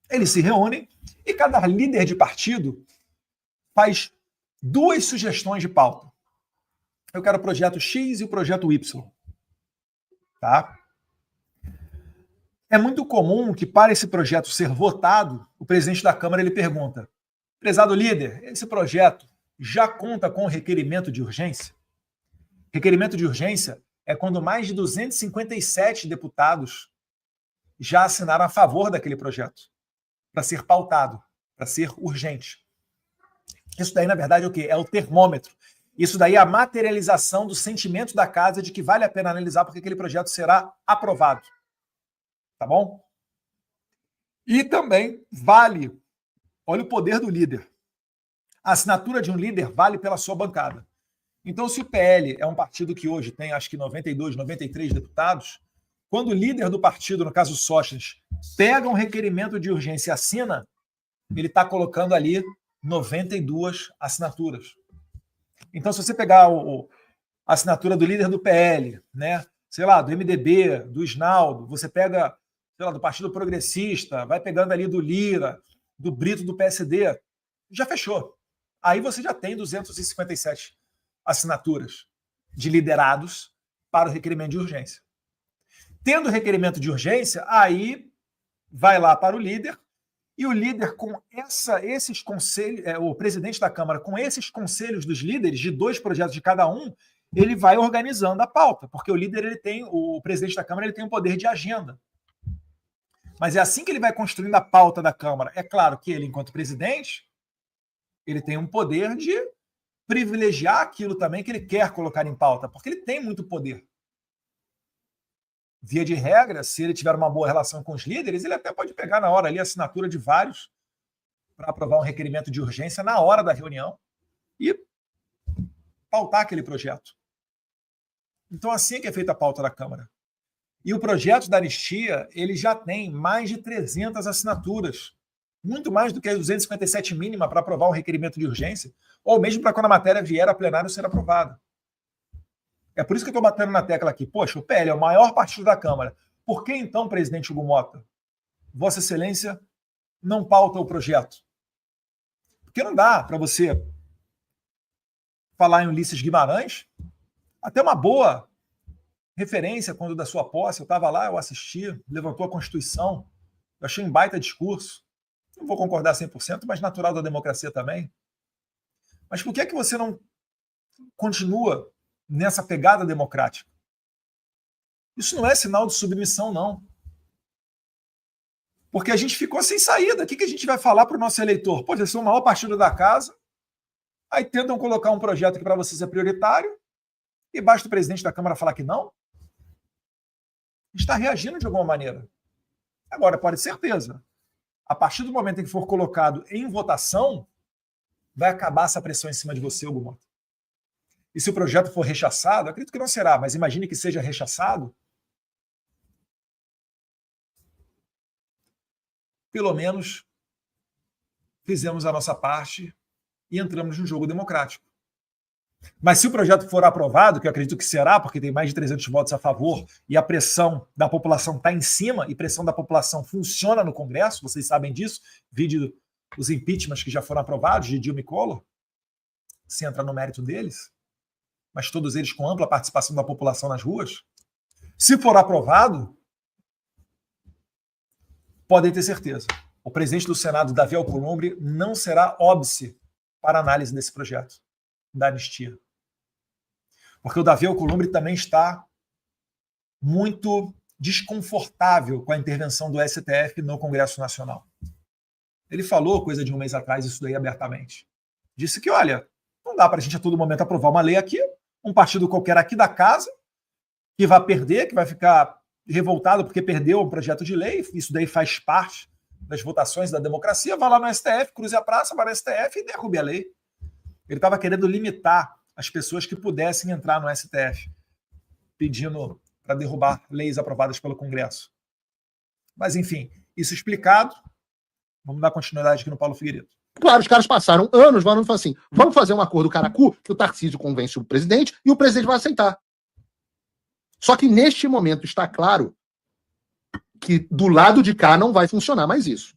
Eles se reúnem e cada líder de partido faz 2 sugestões de pauta. Eu quero o projeto X e o projeto Y. Tá? É muito comum que, para esse projeto ser votado, o presidente da Câmara ele pergunta: prezado líder, esse projeto já conta com requerimento de urgência? Requerimento de urgência é quando mais de 257 deputados já assinaram a favor daquele projeto, para ser pautado, para ser urgente. Isso daí, na verdade, é o quê? É o termômetro. Isso daí é a materialização do sentimento da casa de que vale a pena analisar porque aquele projeto será aprovado. Tá bom? E também vale, olha o poder do líder. A assinatura de um líder vale pela sua bancada. Então, se o PL é um partido que hoje tem, acho que 92, 93 deputados, quando o líder do partido, no caso Sócrates, pega um requerimento de urgência e assina, ele está colocando ali 92 assinaturas. Então, se você pegar a assinatura do líder do PL, né, sei lá, do MDB, do Isnaldo, você pega, sei lá, do Partido Progressista, vai pegando ali do Lira, do Brito do PSD, já fechou. Aí você já tem 257 assinaturas de liderados para o requerimento de urgência. Tendo requerimento de urgência, aí vai lá para o líder, e o líder com esses conselhos, o presidente da Câmara com esses conselhos dos líderes, de 2 projetos de cada um, ele vai organizando a pauta, porque o líder, o presidente da Câmara, ele tem um poder de agenda. Mas é assim que ele vai construindo a pauta da Câmara. É claro que ele, enquanto presidente, ele tem um poder de privilegiar aquilo também que ele quer colocar em pauta, porque ele tem muito poder. Via de regra, se ele tiver uma boa relação com os líderes, ele até pode pegar na hora ali a assinatura de vários para aprovar um requerimento de urgência na hora da reunião e pautar aquele projeto. Então, assim é que é feita a pauta da Câmara. E o projeto da anistia, ele já tem mais de 300 assinaturas. Muito mais do que as 257 mínima para aprovar um requerimento de urgência, ou mesmo para quando a matéria vier a plenário ser aprovada. É por isso que eu estou batendo na tecla aqui. Poxa, o PL é o maior partido da Câmara. Por que então, presidente Hugo Mota, Vossa Excelência não pauta o projeto? Porque não dá para você falar em Ulisses Guimarães, até uma boa referência quando da sua posse, eu estava lá, eu assisti, levantou a Constituição, eu achei um baita discurso. Não vou concordar 100%, mas natural da democracia também. Mas por que é que você não continua nessa pegada democrática? Isso não é sinal de submissão, não. Porque a gente ficou sem saída. O que a gente vai falar para o nosso eleitor? Pô, vocês são o maior partido da casa, aí tentam colocar um projeto que para vocês é prioritário, e basta o presidente da Câmara falar que não? A gente está reagindo de alguma maneira. Agora, pode ter certeza, a partir do momento em que for colocado em votação, vai acabar essa pressão em cima de você, Hugo Mota. E se o projeto for rechaçado, acredito que não será, mas imagine que seja rechaçado, pelo menos fizemos a nossa parte e entramos num jogo democrático. Mas se o projeto for aprovado, que eu acredito que será, porque tem mais de 300 votos a favor e a pressão da população está em cima, e pressão da população funciona no Congresso, vocês sabem disso, vídeo dos impeachments que já foram aprovados, de Dilma e Collor, sem entrar no mérito deles, mas todos eles com ampla participação da população nas ruas. Se for aprovado, podem ter certeza, o presidente do Senado, Davi Alcolumbre, não será óbice para análise desse projeto da anistia. Porque o Davi Alcolumbre também está muito desconfortável com a intervenção do STF no Congresso Nacional. Ele falou, coisa de um mês atrás, isso daí abertamente. Disse que, olha, não dá para a gente a todo momento aprovar uma lei aqui, um partido qualquer aqui da casa, que vai perder, que vai ficar revoltado porque perdeu um projeto de lei, isso daí faz parte das votações da democracia, vai lá no STF, cruze a praça, vai no STF e derrube a lei. Ele estava querendo limitar as pessoas que pudessem entrar no STF, pedindo para derrubar leis aprovadas pelo Congresso. Mas, enfim, isso explicado, vamos dar continuidade aqui no Paulo Figueiredo. Claro, os caras passaram anos falando assim, vamos fazer um acordo caracu, que o Tarcísio convence o presidente e o presidente vai aceitar. Só que neste momento está claro que do lado de cá não vai funcionar mais isso.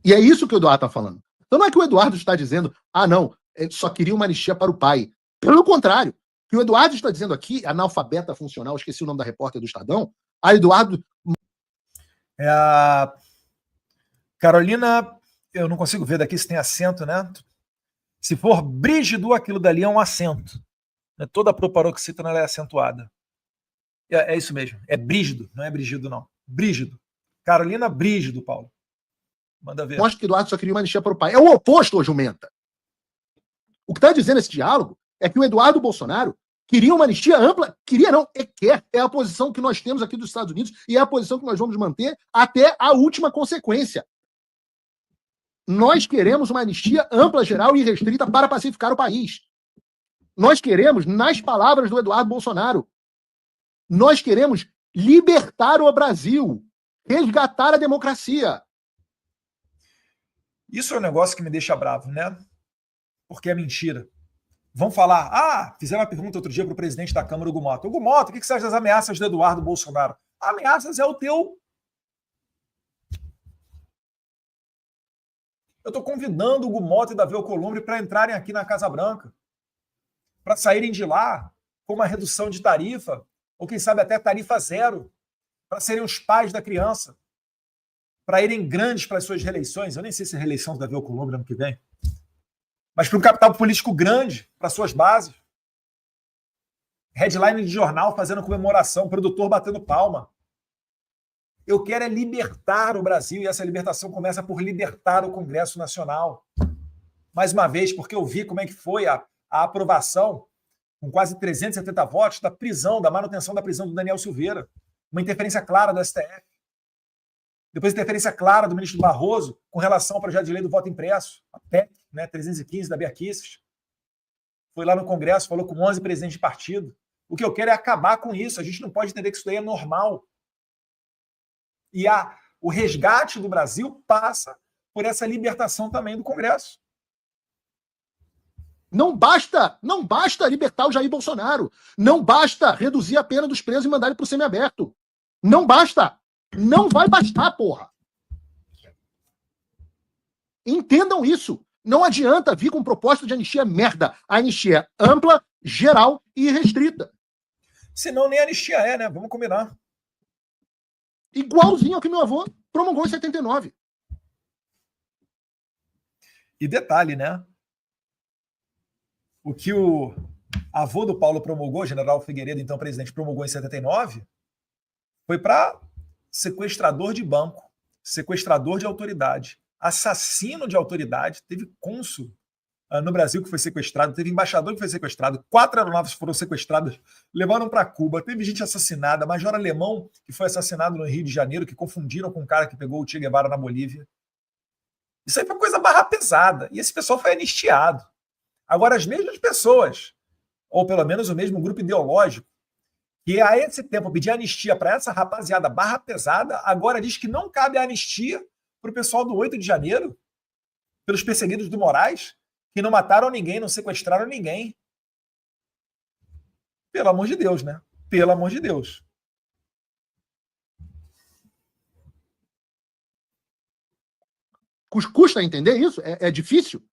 E é isso que o Eduardo está falando. Então não é que o Eduardo está dizendo, não, só queria uma anistia para o pai. Pelo contrário, o que o Eduardo está dizendo aqui, analfabeta funcional, esqueci o nome da repórter do Estadão, a Eduardo... Carolina, eu não consigo ver daqui se tem acento, né? Se for brígido, aquilo dali é um acento. Toda a proparoxítona ela é acentuada. É isso mesmo, é brígido, não é brígido não. Brígido. Carolina Brígido, Paulo. Manda ver. Mostra que o Eduardo só queria uma anistia para o pai. É o oposto, ô jumenta. O que está dizendo esse diálogo é que o Eduardo Bolsonaro queria uma anistia ampla, queria não, quer. É a posição que nós temos aqui dos Estados Unidos e é a posição que nós vamos manter até a última consequência. Nós queremos uma anistia ampla, geral e restrita para pacificar o país. Nós queremos, nas palavras do Eduardo Bolsonaro, nós queremos libertar o Brasil, resgatar a democracia. Isso é um negócio que me deixa bravo, né? Porque é mentira. Vão falar, fizeram uma pergunta outro dia para o presidente da Câmara, Hugo Mota. Hugo Mota, o que você acha das ameaças do Eduardo Bolsonaro? Ameaças é o teu... Eu estou convidando o Hugo Mota e Davi Alcolumbre para entrarem aqui na Casa Branca, para saírem de lá com uma redução de tarifa, ou quem sabe até tarifa zero, para serem os pais da criança, para irem grandes para as suas reeleições. Eu nem sei se é reeleição do Davi Alcolumbre ano que vem, mas para um capital político grande, para suas bases. Headline de jornal fazendo comemoração, produtor batendo palma. Eu quero é libertar o Brasil, e essa libertação começa por libertar o Congresso Nacional. Mais uma vez, porque eu vi como é que foi a aprovação, com quase 370 votos, da prisão, da manutenção da prisão do Daniel Silveira. Uma interferência clara do STF. Depois, interferência clara do ministro Barroso com relação ao projeto de lei do voto impresso, a PEC, 315 da Bia Kicis. foi lá no Congresso, falou com 11 presidentes de partido. O que eu quero é acabar com isso. A gente não pode entender que isso daí é normal. E o resgate do Brasil passa por essa libertação também do Congresso. Não basta libertar o Jair Bolsonaro. Não basta reduzir a pena dos presos e mandar ele para o semiaberto. Não basta. Não vai bastar, porra. Entendam isso. Não adianta vir com proposta de anistia merda. A anistia é ampla, geral e restrita. Senão nem anistia é, né? Vamos combinar. Igualzinho ao que meu avô promulgou em 79. E detalhe, né? O que o avô do Paulo promulgou, general Figueiredo, então presidente, promulgou em 79, foi para sequestrador de banco, sequestrador de autoridade, assassino de autoridade. Teve cônsul no Brasil que foi sequestrado, teve embaixador que foi sequestrado, 4 aeronaves foram sequestradas, levaram para Cuba, teve gente assassinada, major alemão que foi assassinado no Rio de Janeiro, que confundiram com o cara que pegou o Che Guevara na Bolívia. Isso aí foi coisa barra pesada, e esse pessoal foi anistiado. Agora, as mesmas pessoas, ou pelo menos o mesmo grupo ideológico, que a esse tempo pedia anistia para essa rapaziada barra pesada, agora diz que não cabe a anistia para o pessoal do 8 de janeiro, pelos perseguidos do Moraes, que não mataram ninguém, não sequestraram ninguém. Pelo amor de Deus, né? Pelo amor de Deus. Custa entender isso? É difícil?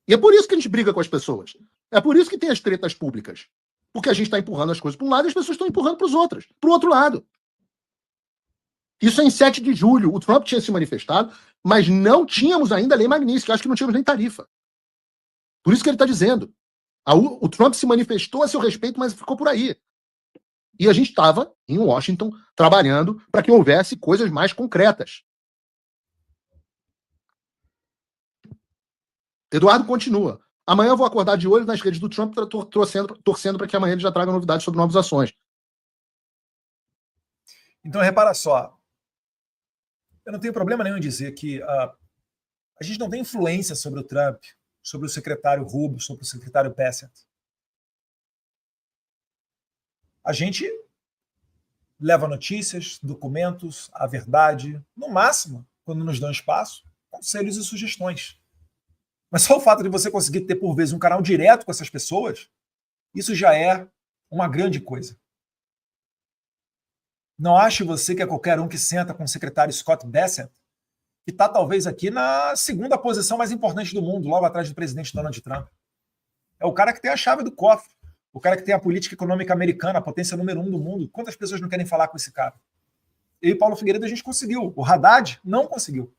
E é por isso que a gente briga com as pessoas. É por isso que tem as tretas públicas. Porque a gente está empurrando as coisas para um lado e as pessoas estão empurrando para os outros, para o outro lado. Isso é em 7 de julho. O Trump tinha se manifestado, mas não tínhamos ainda a lei Magnitsky. Acho que não tínhamos nem tarifa. Por isso que ele está dizendo. O Trump se manifestou a seu respeito, mas ficou por aí. E a gente estava em Washington trabalhando para que houvesse coisas mais concretas. Eduardo continua. Amanhã eu vou acordar de olho nas redes do Trump, torcendo para que amanhã ele já traga novidades sobre novas ações. Então, repara só. Eu não tenho problema nenhum em dizer que a gente não tem influência sobre o Trump, sobre o secretário Rubio, sobre o secretário Bassett. A gente leva notícias, documentos, a verdade, no máximo, quando nos dão espaço, conselhos e sugestões. Mas só o fato de você conseguir ter, por vezes, um canal direto com essas pessoas, isso já é uma grande coisa. Não ache você que é qualquer um que senta com o secretário Scott Bessent, que está talvez aqui na segunda posição mais importante do mundo, logo atrás do presidente Donald Trump. É o cara que tem a chave do cofre, o cara que tem a política econômica americana, a potência número 1 do mundo. Quantas pessoas não querem falar com esse cara? Eu e Paulo Figueiredo a gente conseguiu. O Haddad não conseguiu.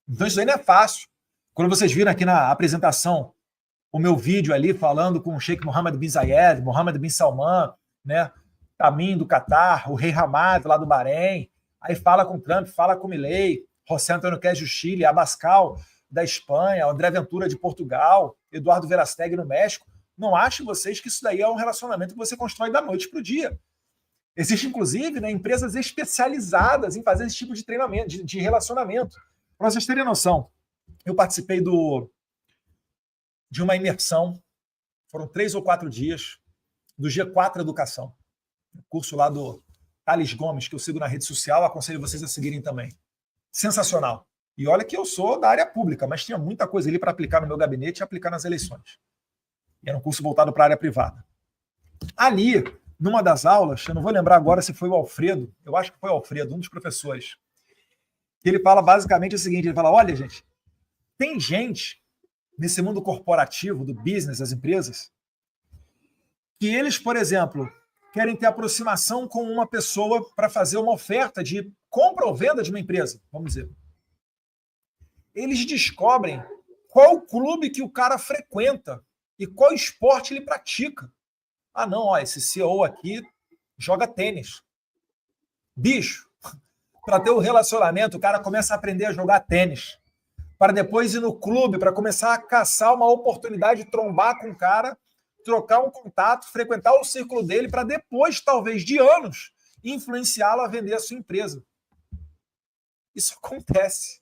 Então isso aí não é fácil. Quando vocês viram aqui na apresentação o meu vídeo ali falando com o Sheikh Mohammed bin Zayed, Mohammed bin Salman, né, Tamim do Catar, o rei Hamad lá do Bahrein, aí fala com Trump, fala com Milei, José Antônio Queiroz do Chile, Abascal da Espanha, André Ventura de Portugal, Eduardo Verasteg no México. Não achem vocês que isso daí é um relacionamento que você constrói da noite para o dia. Existem, inclusive, né, empresas especializadas em fazer esse tipo de treinamento, de relacionamento. Para vocês terem noção, eu participei de uma imersão, foram 3 ou 4 dias, do G4 Educação, curso lá do Thales Gomes, que eu sigo na rede social, aconselho vocês a seguirem também. Sensacional. E olha que eu sou da área pública, mas tinha muita coisa ali para aplicar no meu gabinete e aplicar nas eleições. E era um curso voltado para a área privada. Ali, numa das aulas, eu não vou lembrar agora se foi o Alfredo, eu acho que foi o Alfredo, um dos professores, que ele fala basicamente o seguinte, ele fala, olha, gente, tem gente nesse mundo corporativo, do business, das empresas, que eles, por exemplo, querem ter aproximação com uma pessoa para fazer uma oferta de compra ou venda de uma empresa, vamos dizer. Eles descobrem qual clube que o cara frequenta e qual esporte ele pratica. Ah, não, ó, esse CEO aqui joga tênis. Bicho, para ter um relacionamento, o cara começa a aprender a jogar tênis, para depois ir no clube, para começar a caçar uma oportunidade de trombar com o cara, trocar um contato, frequentar o círculo dele, para depois, talvez de anos, influenciá-lo a vender a sua empresa. Isso acontece.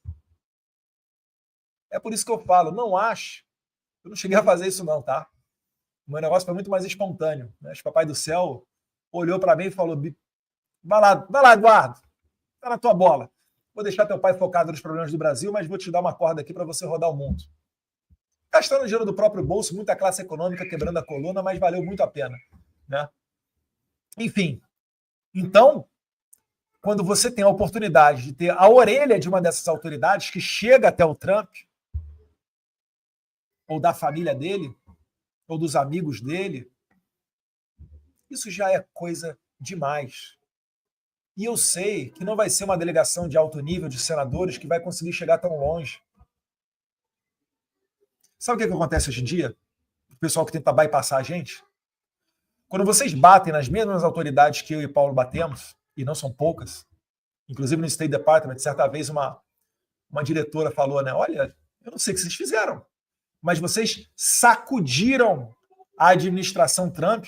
É por isso que eu falo, não acho. Eu não cheguei a fazer isso não, tá? O meu negócio foi muito mais espontâneo. Né? O Papai do Céu olhou para mim e falou, vai lá, Eduardo, tá na tua bola. Vou deixar teu pai focado nos problemas do Brasil, mas vou te dar uma corda aqui para você rodar o mundo. Gastando dinheiro do próprio bolso, muita classe econômica quebrando a coluna, mas valeu muito a pena. Né? Enfim, então, quando você tem a oportunidade de ter a orelha de uma dessas autoridades que chega até o Trump, ou da família dele, ou dos amigos dele, isso já é coisa demais. E eu sei que não vai ser uma delegação de alto nível de senadores que vai conseguir chegar tão longe. Sabe o que acontece hoje em dia? O pessoal que tenta bypassar a gente? Quando vocês batem nas mesmas autoridades que eu e Paulo batemos, e não são poucas, inclusive no State Department, certa vez uma diretora falou, né? Olha, eu não sei o que vocês fizeram, mas vocês sacudiram a administração Trump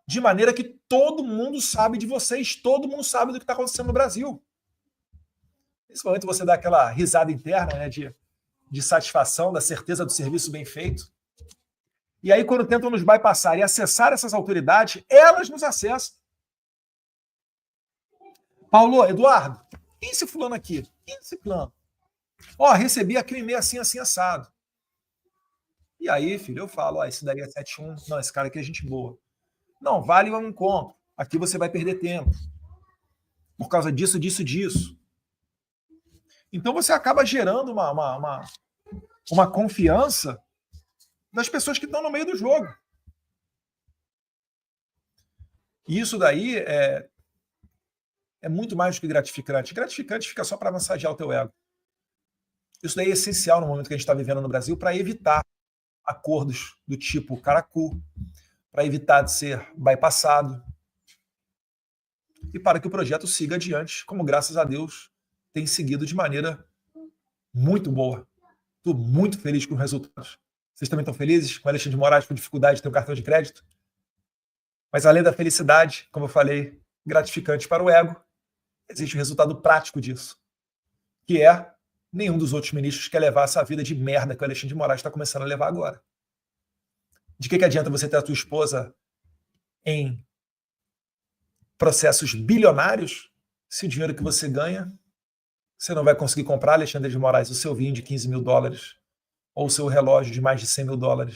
de maneira que todo mundo sabe de vocês, todo mundo sabe do que está acontecendo no Brasil. Nesse momento você dá aquela risada interna, né, de satisfação, da certeza do serviço bem feito. E aí, quando tentam nos bypassar e acessar essas autoridades, elas nos acessam. Paulo, Eduardo, quem é esse fulano aqui? Quem é esse plano? Ó, recebi aqui um e-mail assim, assim, assado. E aí, filho, eu falo, esse daí é 7-1. Não, esse cara aqui é gente boa. Não, vale um encontro. Aqui você vai perder tempo. Por causa disso, disso, disso. Então você acaba gerando uma confiança das pessoas que estão no meio do jogo. E isso daí é muito mais do que gratificante. Gratificante fica só para massagear o teu ego. Isso daí é essencial no momento que a gente está vivendo no Brasil para evitar acordos do tipo caracu, para evitar de ser bypassado e para que o projeto siga adiante, como graças a Deus tem seguido de maneira muito boa. Estou muito feliz com os resultados. Vocês também estão felizes com o Alexandre de Moraes com dificuldade de ter um cartão de crédito? Mas além da felicidade, como eu falei, gratificante para o ego, existe um resultado prático disso, que é nenhum dos outros ministros quer levar essa vida de merda que o Alexandre de Moraes está começando a levar agora. De que adianta você ter a tua esposa em processos bilionários se o dinheiro que você ganha, você não vai conseguir comprar, Alexandre de Moraes, o seu vinho de $15 mil ou o seu relógio de mais de $100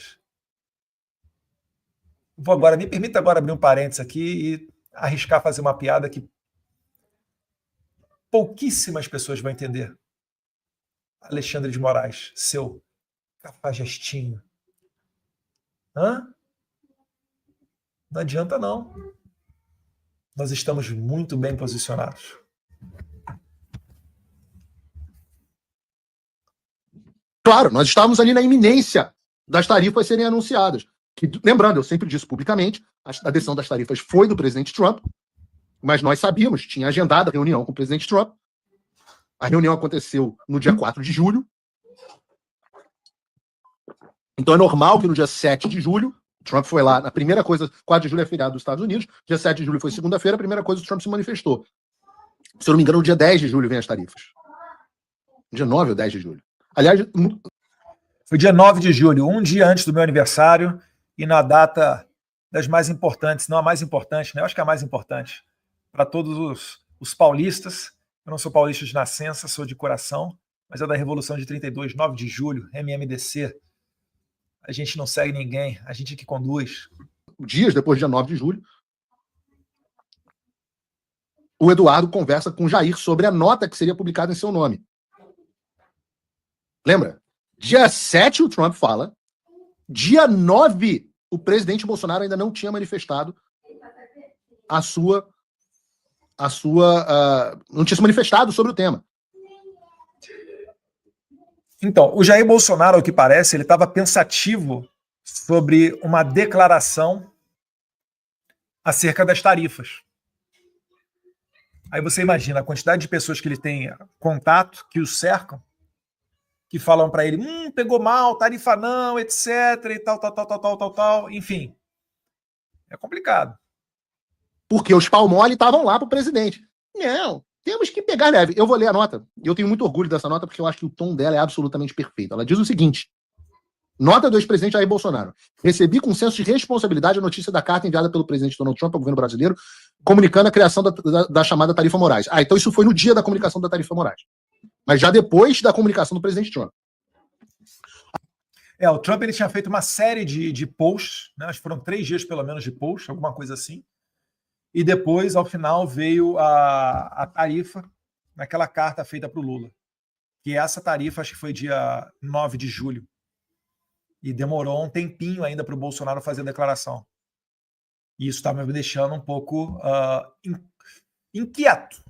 mil. Me permita agora abrir um parênteses aqui e arriscar fazer uma piada que pouquíssimas pessoas vão entender. Alexandre de Moraes, seu cafajestinho. Hã? Não adianta, não. Nós estamos muito bem posicionados. Claro, nós estávamos ali na iminência das tarifas serem anunciadas. Que, lembrando, eu sempre disse publicamente, a decisão das tarifas foi do presidente Trump, mas nós sabíamos, tinha agendado a reunião com o presidente Trump. A reunião aconteceu no dia 4 de julho. Então é normal que no dia 7 de julho, Trump foi lá, a primeira coisa, 4 de julho é feriado dos Estados Unidos, dia 7 de julho foi segunda-feira, a primeira coisa o Trump se manifestou. Se eu não me engano, no dia 10 de julho vem as tarifas. Dia 9 ou 10 de julho. Aliás, foi dia 9 de julho, um dia antes do meu aniversário e na data das mais importantes, não a mais importante, né? Eu acho que é a mais importante para todos os paulistas. Eu não sou paulista de nascença, sou de coração, mas é da Revolução de 32, 9 de julho, MMDC. A gente não segue ninguém, a gente é que conduz. Dias depois do dia 9 de julho, o Eduardo conversa com o Jair sobre a nota que seria publicada em seu nome. Lembra? Dia 7 o Trump fala, dia 9 o presidente Bolsonaro ainda não tinha manifestado não tinha se manifestado sobre o tema. Então, o Jair Bolsonaro, ao que parece, ele estava pensativo sobre uma declaração acerca das tarifas. Aí você imagina a quantidade de pessoas que ele tem contato, que o cercam, que falam para ele, pegou mal, tarifa não, etc, e tal, enfim. É complicado. Porque os pau mole estavam lá para o presidente. Não, temos que pegar leve. Eu vou ler a nota, e eu tenho muito orgulho dessa nota, porque eu acho que o tom dela é absolutamente perfeito. Ela diz o seguinte: nota do ex-presidente Jair Bolsonaro. Recebi com senso de responsabilidade a notícia da carta enviada pelo presidente Donald Trump ao governo brasileiro, comunicando a criação da chamada tarifa Moraes. Então isso foi no dia da comunicação da tarifa Moraes. Mas já depois da comunicação do presidente Trump. O Trump ele tinha feito uma série de posts, né? Acho que foram 3 dias pelo menos de posts, alguma coisa assim. E depois, ao final, veio a tarifa naquela carta feita para o Lula. Que essa tarifa, acho que foi dia 9 de julho. E demorou um tempinho ainda para o Bolsonaro fazer a declaração. E isso está me deixando um pouco inquieto.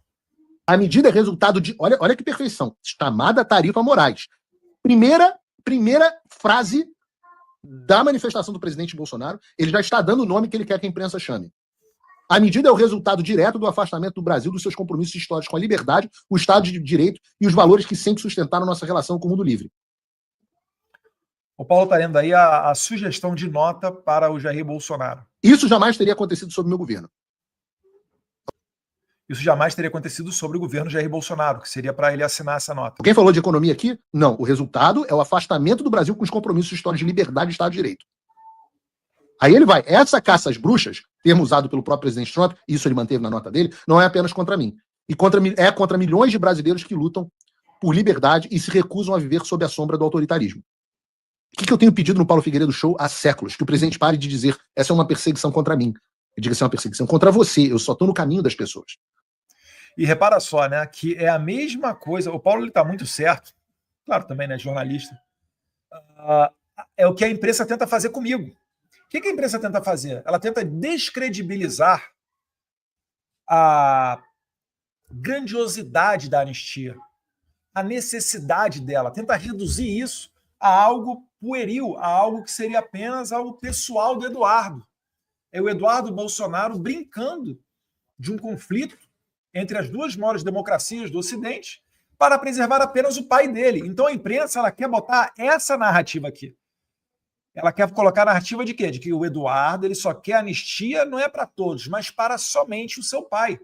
A medida é resultado de... Olha que perfeição. Chamada tarifa Moraes. Primeira frase da manifestação do presidente Bolsonaro, ele já está dando o nome que ele quer que a imprensa chame. A medida é o resultado direto do afastamento do Brasil dos seus compromissos históricos com a liberdade, o Estado de Direito e os valores que sempre sustentaram nossa relação com o mundo livre. O Paulo está lendo aí a sugestão de nota para o Jair Bolsonaro. Isso jamais teria acontecido sob o meu governo. Isso jamais teria acontecido sobre o governo Jair Bolsonaro, que seria para ele assinar essa nota. Alguém falou de economia aqui? Não. O resultado é o afastamento do Brasil com os compromissos históricos de liberdade e Estado de Direito. Aí ele vai. Essa caça às bruxas, termo usado pelo próprio presidente Trump, isso ele manteve na nota dele, não é apenas contra mim. É contra milhões de brasileiros que lutam por liberdade e se recusam a viver sob a sombra do autoritarismo. O que eu tenho pedido no Paulo Figueiredo Show há séculos? Que o presidente pare de dizer essa é uma perseguição contra mim. Eu digo, essa é uma perseguição contra você. Eu só estou no caminho das pessoas. E repara só, né, que é a mesma coisa. O Paulo está muito certo, claro, também, né, jornalista. É o que a imprensa tenta fazer comigo. O que a imprensa tenta fazer? Ela tenta descredibilizar a grandiosidade da anistia, a necessidade dela, tenta reduzir isso a algo pueril, a algo que seria apenas algo pessoal do Eduardo. É o Eduardo Bolsonaro brincando de um conflito entre as duas maiores democracias do Ocidente para preservar apenas o pai dele. Então a imprensa ela quer botar essa narrativa aqui. Ela quer colocar a narrativa de quê? De que o Eduardo ele só quer anistia, não é para todos, mas para somente o seu pai.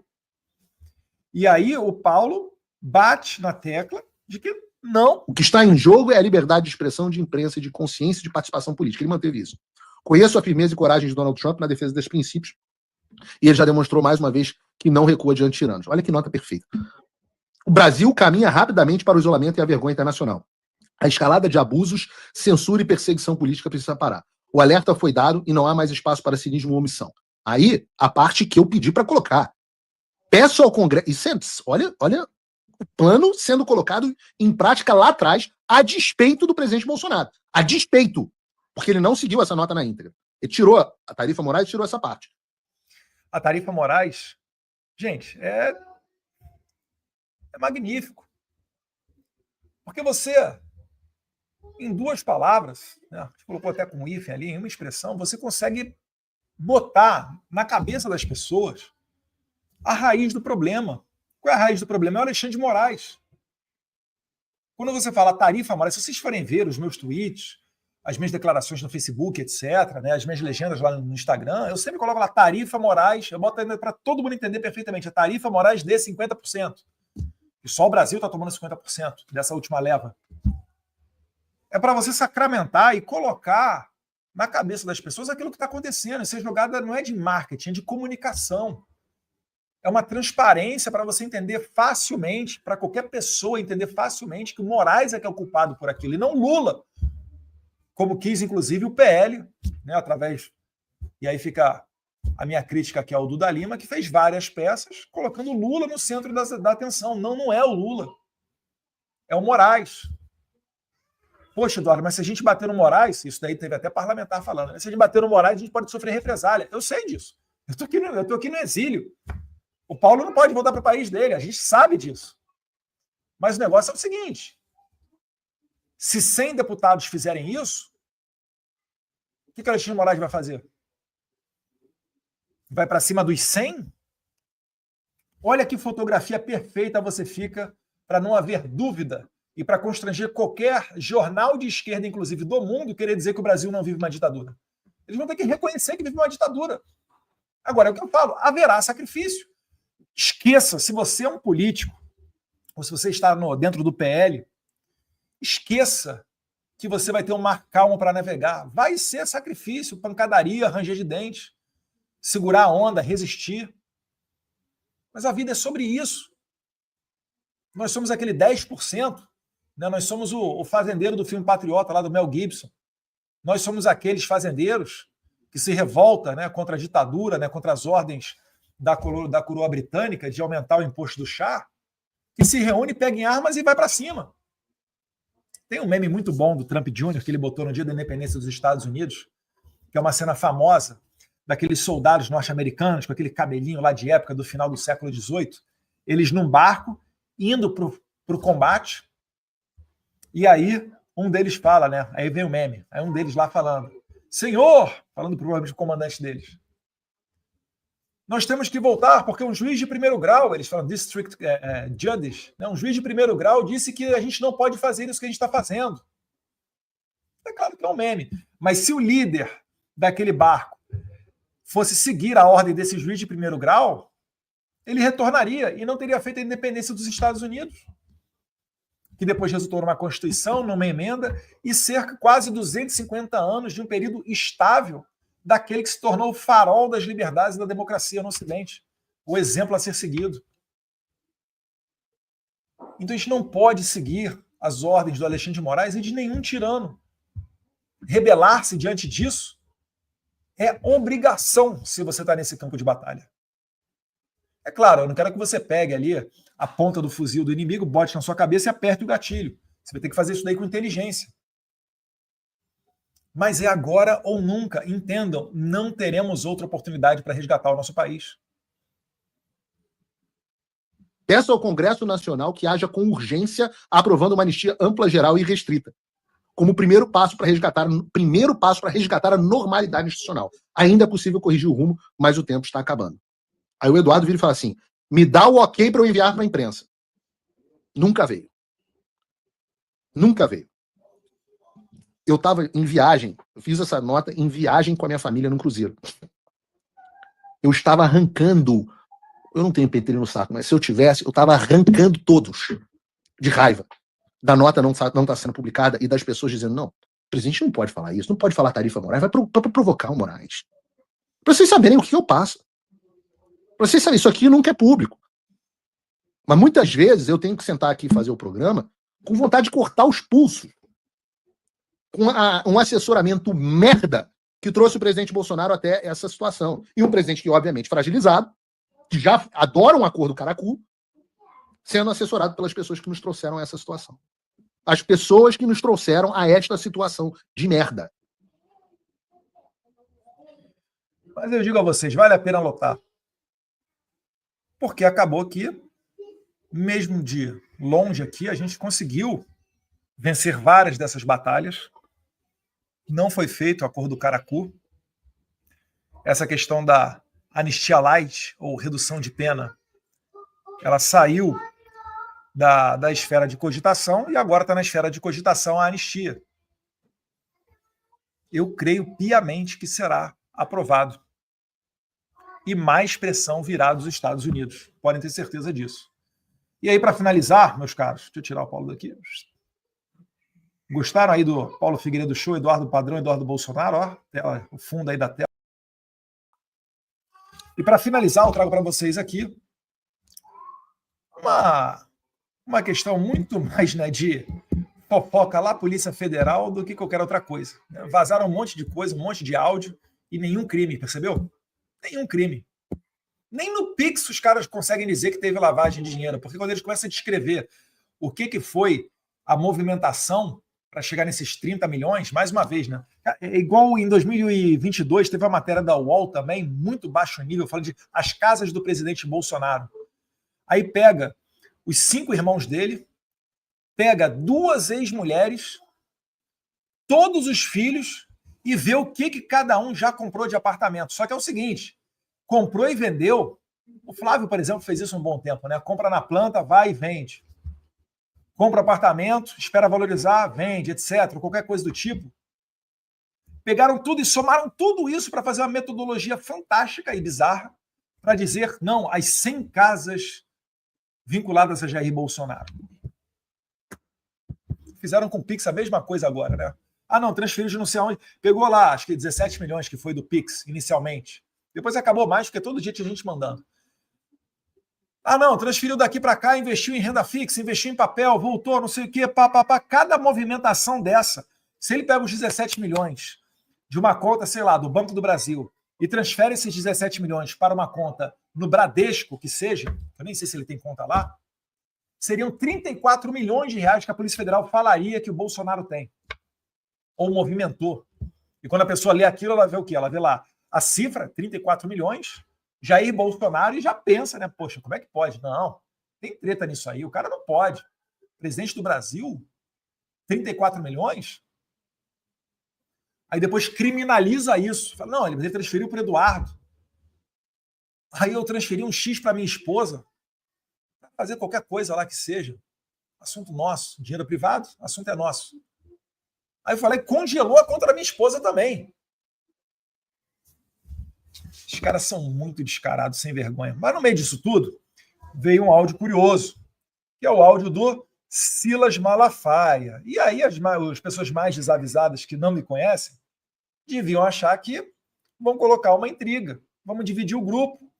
E aí o Paulo bate na tecla de que não. O que está em jogo é a liberdade de expressão, de imprensa, de consciência e de participação política. Ele manteve isso. Conheço a firmeza e coragem de Donald Trump na defesa desses princípios e ele já demonstrou mais uma vez que não recua diante de tiranos. Olha que nota perfeita. O Brasil caminha rapidamente para o isolamento e a vergonha internacional. A escalada de abusos, censura e perseguição política precisa parar. O alerta foi dado e não há mais espaço para cinismo ou omissão. Aí, a parte que eu pedi para colocar. Peço ao Congresso... Olha o plano sendo colocado em prática lá atrás, a despeito do presidente Bolsonaro. A despeito. Porque ele não seguiu essa nota na íntegra. Ele tirou a tarifa Moraes e tirou essa parte. A tarifa Moraes, gente, é magnífico. Porque você, em 2 palavras, né, você colocou até com hífen ali, em uma expressão, você consegue botar na cabeça das pessoas a raiz do problema. Qual é a raiz do problema? É o Alexandre de Moraes. Quando você fala tarifa Moraes, se vocês forem ver os meus tweets, as minhas declarações no Facebook, etc., né, as minhas legendas lá no Instagram, eu sempre coloco lá tarifa Moraes, eu boto ainda para todo mundo entender perfeitamente, a tarifa Moraes de 50%. E só o Brasil está tomando 50% dessa última leva. É para você sacramentar e colocar na cabeça das pessoas aquilo que está acontecendo. Essa jogada não é de marketing, é de comunicação. É uma transparência para você entender facilmente, para qualquer pessoa entender facilmente que o Moraes é que é o culpado por aquilo, e não Lula. Como quis, inclusive, o PL, né, através... E aí fica a minha crítica aqui ao Duda Lima, que fez várias peças colocando o Lula no centro da atenção. Não é o Lula. É o Moraes. Poxa, Eduardo, mas se a gente bater no Moraes, isso daí teve até parlamentar falando, né? Se a gente bater no Moraes, a gente pode sofrer represália. Eu sei disso. Eu tô aqui no exílio. O Paulo não pode voltar para o país dele, a gente sabe disso. Mas o negócio é o seguinte: se 100 deputados fizerem isso, o que o Alexandre de Moraes vai fazer? Vai para cima dos 100? Olha que fotografia perfeita você fica para não haver dúvida e para constranger qualquer jornal de esquerda, inclusive do mundo, querer dizer que o Brasil não vive uma ditadura. Eles vão ter que reconhecer que vive uma ditadura. Agora, é o que eu falo, haverá sacrifício. Esqueça, se você é um político, ou se você está dentro do PL, esqueça que você vai ter um mar calmo para navegar. Vai ser sacrifício, pancadaria, ranger de dentes, segurar a onda, resistir. Mas a vida é sobre isso. Nós somos aquele 10%, né? Nós somos o fazendeiro do filme Patriota, lá do Mel Gibson. Nós somos aqueles fazendeiros que se revoltam, né, contra a ditadura, né, contra as ordens da coroa britânica de aumentar o imposto do chá, que se reúne, pega em armas e vai para cima. Tem um meme muito bom do Trump Jr. que ele botou no dia da independência dos Estados Unidos, que é uma cena famosa daqueles soldados norte-americanos com aquele cabelinho lá de época do final do século XVIII, eles num barco indo para o combate, e aí um deles fala, né? Aí vem o meme, aí um deles lá falando, senhor, falando provavelmente o comandante deles, nós temos que voltar, porque um juiz de primeiro grau, eles falam district judge, né? Um juiz de primeiro grau disse que a gente não pode fazer isso que a gente está fazendo. É claro que é um meme, mas se o líder daquele barco fosse seguir a ordem desse juiz de primeiro grau, ele retornaria e não teria feito a independência dos Estados Unidos, que depois resultou numa Constituição, numa emenda, e cerca de quase 250 anos de um período estável daquele que se tornou o farol das liberdades e da democracia no Ocidente, o exemplo a ser seguido. Então a gente não pode seguir as ordens do Alexandre de Moraes e de nenhum tirano. Rebelar-se diante disso é obrigação se você está nesse campo de batalha. É claro, eu não quero que você pegue ali a ponta do fuzil do inimigo, bote na sua cabeça e aperte o gatilho. Você vai ter que fazer isso daí com inteligência. Mas é agora ou nunca. Entendam, não teremos outra oportunidade para resgatar o nosso país. Peço ao Congresso Nacional que haja com urgência aprovando uma anistia ampla, geral e restrita, como primeiro passo para resgatar a normalidade institucional. Ainda é possível corrigir o rumo, mas o tempo está acabando. Aí o Eduardo vira e fala assim, me dá o ok para eu enviar para a imprensa. Nunca veio. Nunca veio. Eu estava em viagem, eu fiz essa nota em viagem com a minha família num cruzeiro. Eu estava arrancando, eu não tenho pentelho no saco, mas se eu tivesse, eu estava arrancando todos, de raiva. Da nota não está sendo publicada e das pessoas dizendo, não, o presidente não pode falar isso, não pode falar tarifa Moraes, vai provocar o Moraes. Para vocês saberem o que eu passo. Para vocês saberem, isso aqui nunca é público. Mas muitas vezes eu tenho que sentar aqui e fazer o programa com vontade de cortar os pulsos. Com um assessoramento merda que trouxe o presidente Bolsonaro até essa situação. E um presidente que, obviamente, fragilizado, que já adora um acordo caracu, sendo assessorado pelas pessoas que nos trouxeram a essa situação. As pessoas que nos trouxeram a esta situação de merda. Mas eu digo a vocês, vale a pena lutar. Porque acabou que, mesmo de longe aqui, a gente conseguiu vencer várias dessas batalhas. Não foi feito o acordo caracu. Essa questão da anistia light, ou redução de pena, ela saiu da esfera de cogitação e agora está na esfera de cogitação a anistia. Eu creio piamente que será aprovado. E mais pressão virá dos Estados Unidos. Podem ter certeza disso. E aí, para finalizar, meus caros, deixa eu tirar o Paulo daqui. Gostaram aí do Paulo Figueiredo Show, Eduardo Padrão, Eduardo Bolsonaro? Ó, o fundo aí da tela. E para finalizar, eu trago para vocês aqui uma questão muito mais, né, de fofoca lá, Polícia Federal, do que qualquer outra coisa. Vazaram um monte de coisa, um monte de áudio e nenhum crime, percebeu? Nenhum crime. Nem no Pix os caras conseguem dizer que teve lavagem de dinheiro, porque quando eles começam a descrever o que foi a movimentação para chegar nesses 30 milhões, mais uma vez, né? É igual em 2022, teve uma matéria da UOL também, muito baixo nível, falando de as casas do presidente Bolsonaro. Aí pega os 5 irmãos dele, pega 2 ex-mulheres, todos os filhos, e vê o que cada um já comprou de apartamento. Só que é o seguinte, comprou e vendeu. O Flávio, por exemplo, fez isso um bom tempo, né? Compra na planta, vai e vende. Compra apartamento, espera valorizar, vende, etc. Qualquer coisa do tipo. Pegaram tudo e somaram tudo isso para fazer uma metodologia fantástica e bizarra para dizer não às 100 casas vinculadas a Jair Bolsonaro. Fizeram com o Pix a mesma coisa agora, né? Ah, não, transferiu de não sei aonde. Pegou lá, acho que 17 milhões que foi do Pix inicialmente. Depois acabou mais, porque todo dia tinha gente mandando. Ah, não, transferiu daqui para cá, investiu em renda fixa, investiu em papel, voltou, não sei o quê, pá. Cada movimentação dessa, se ele pega os 17 milhões de uma conta, sei lá, do Banco do Brasil e transfere esses 17 milhões para uma conta no Bradesco, que seja, eu nem sei se ele tem conta lá, seriam 34 milhões de reais que a Polícia Federal falaria que o Bolsonaro tem. Ou movimentou. E quando a pessoa lê aquilo, ela vê o quê? Ela vê lá a cifra, 34 milhões, Jair Bolsonaro, e já pensa, né? Poxa, como é que pode? Não, tem treta nisso aí, o cara não pode. Presidente do Brasil, 34 milhões? Aí depois criminaliza isso. Fala, não, ele transferiu para o Eduardo. Aí eu transferi um X para minha esposa, para fazer qualquer coisa lá que seja. Assunto nosso. Dinheiro privado, assunto é nosso. Aí eu falei, congelou a conta da minha esposa também. Os caras são muito descarados, sem vergonha. Mas no meio disso tudo, veio um áudio curioso, que é o áudio do Silas Malafaia. E aí as pessoas mais desavisadas que não me conhecem deviam achar que vão colocar uma intriga. Vamos dividir o grupo.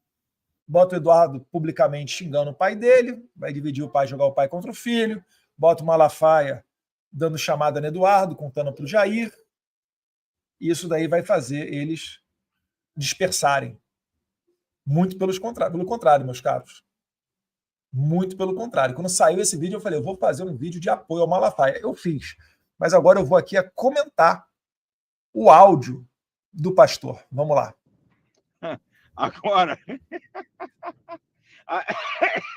Bota o Eduardo publicamente xingando o pai dele, vai dividir o pai, jogar o pai contra o filho. Bota o Malafaia dando chamada no Eduardo, contando para o Jair. E isso daí vai fazer eles dispersarem. Muito pelo contrário, meus caros. Muito pelo contrário. Quando saiu esse vídeo, eu falei, eu vou fazer um vídeo de apoio ao Malafaia. Eu fiz. Mas agora eu vou aqui a comentar o áudio do pastor. Vamos lá.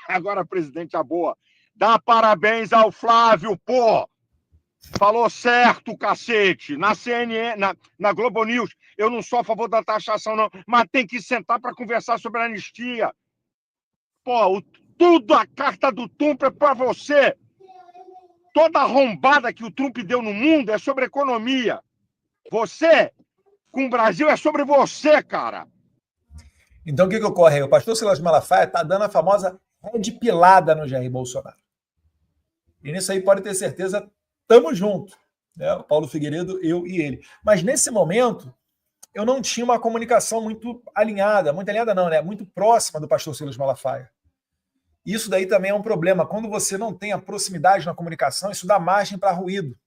Agora, presidente, a boa. Dá parabéns ao Flávio, pô! Falou certo, cacete. Na CNN, na Globo News, eu não sou a favor da taxação, não, mas tem que sentar para conversar sobre a anistia. Pô, tudo a carta do Trump é para você. Toda arrombada que o Trump deu no mundo é sobre economia. Você, com o Brasil, é sobre você, cara. Então, o que ocorre aí? O pastor Silas Malafaia está dando a famosa red pilada no Jair Bolsonaro. E nisso aí pode ter certeza, estamos juntos. Né? O Paulo Figueiredo, eu e ele. Mas nesse momento, eu não tinha uma comunicação muito alinhada não, né? Muito próxima do pastor Silas Malafaia. Isso daí também é um problema. Quando você não tem a proximidade na comunicação, isso dá margem para ruído.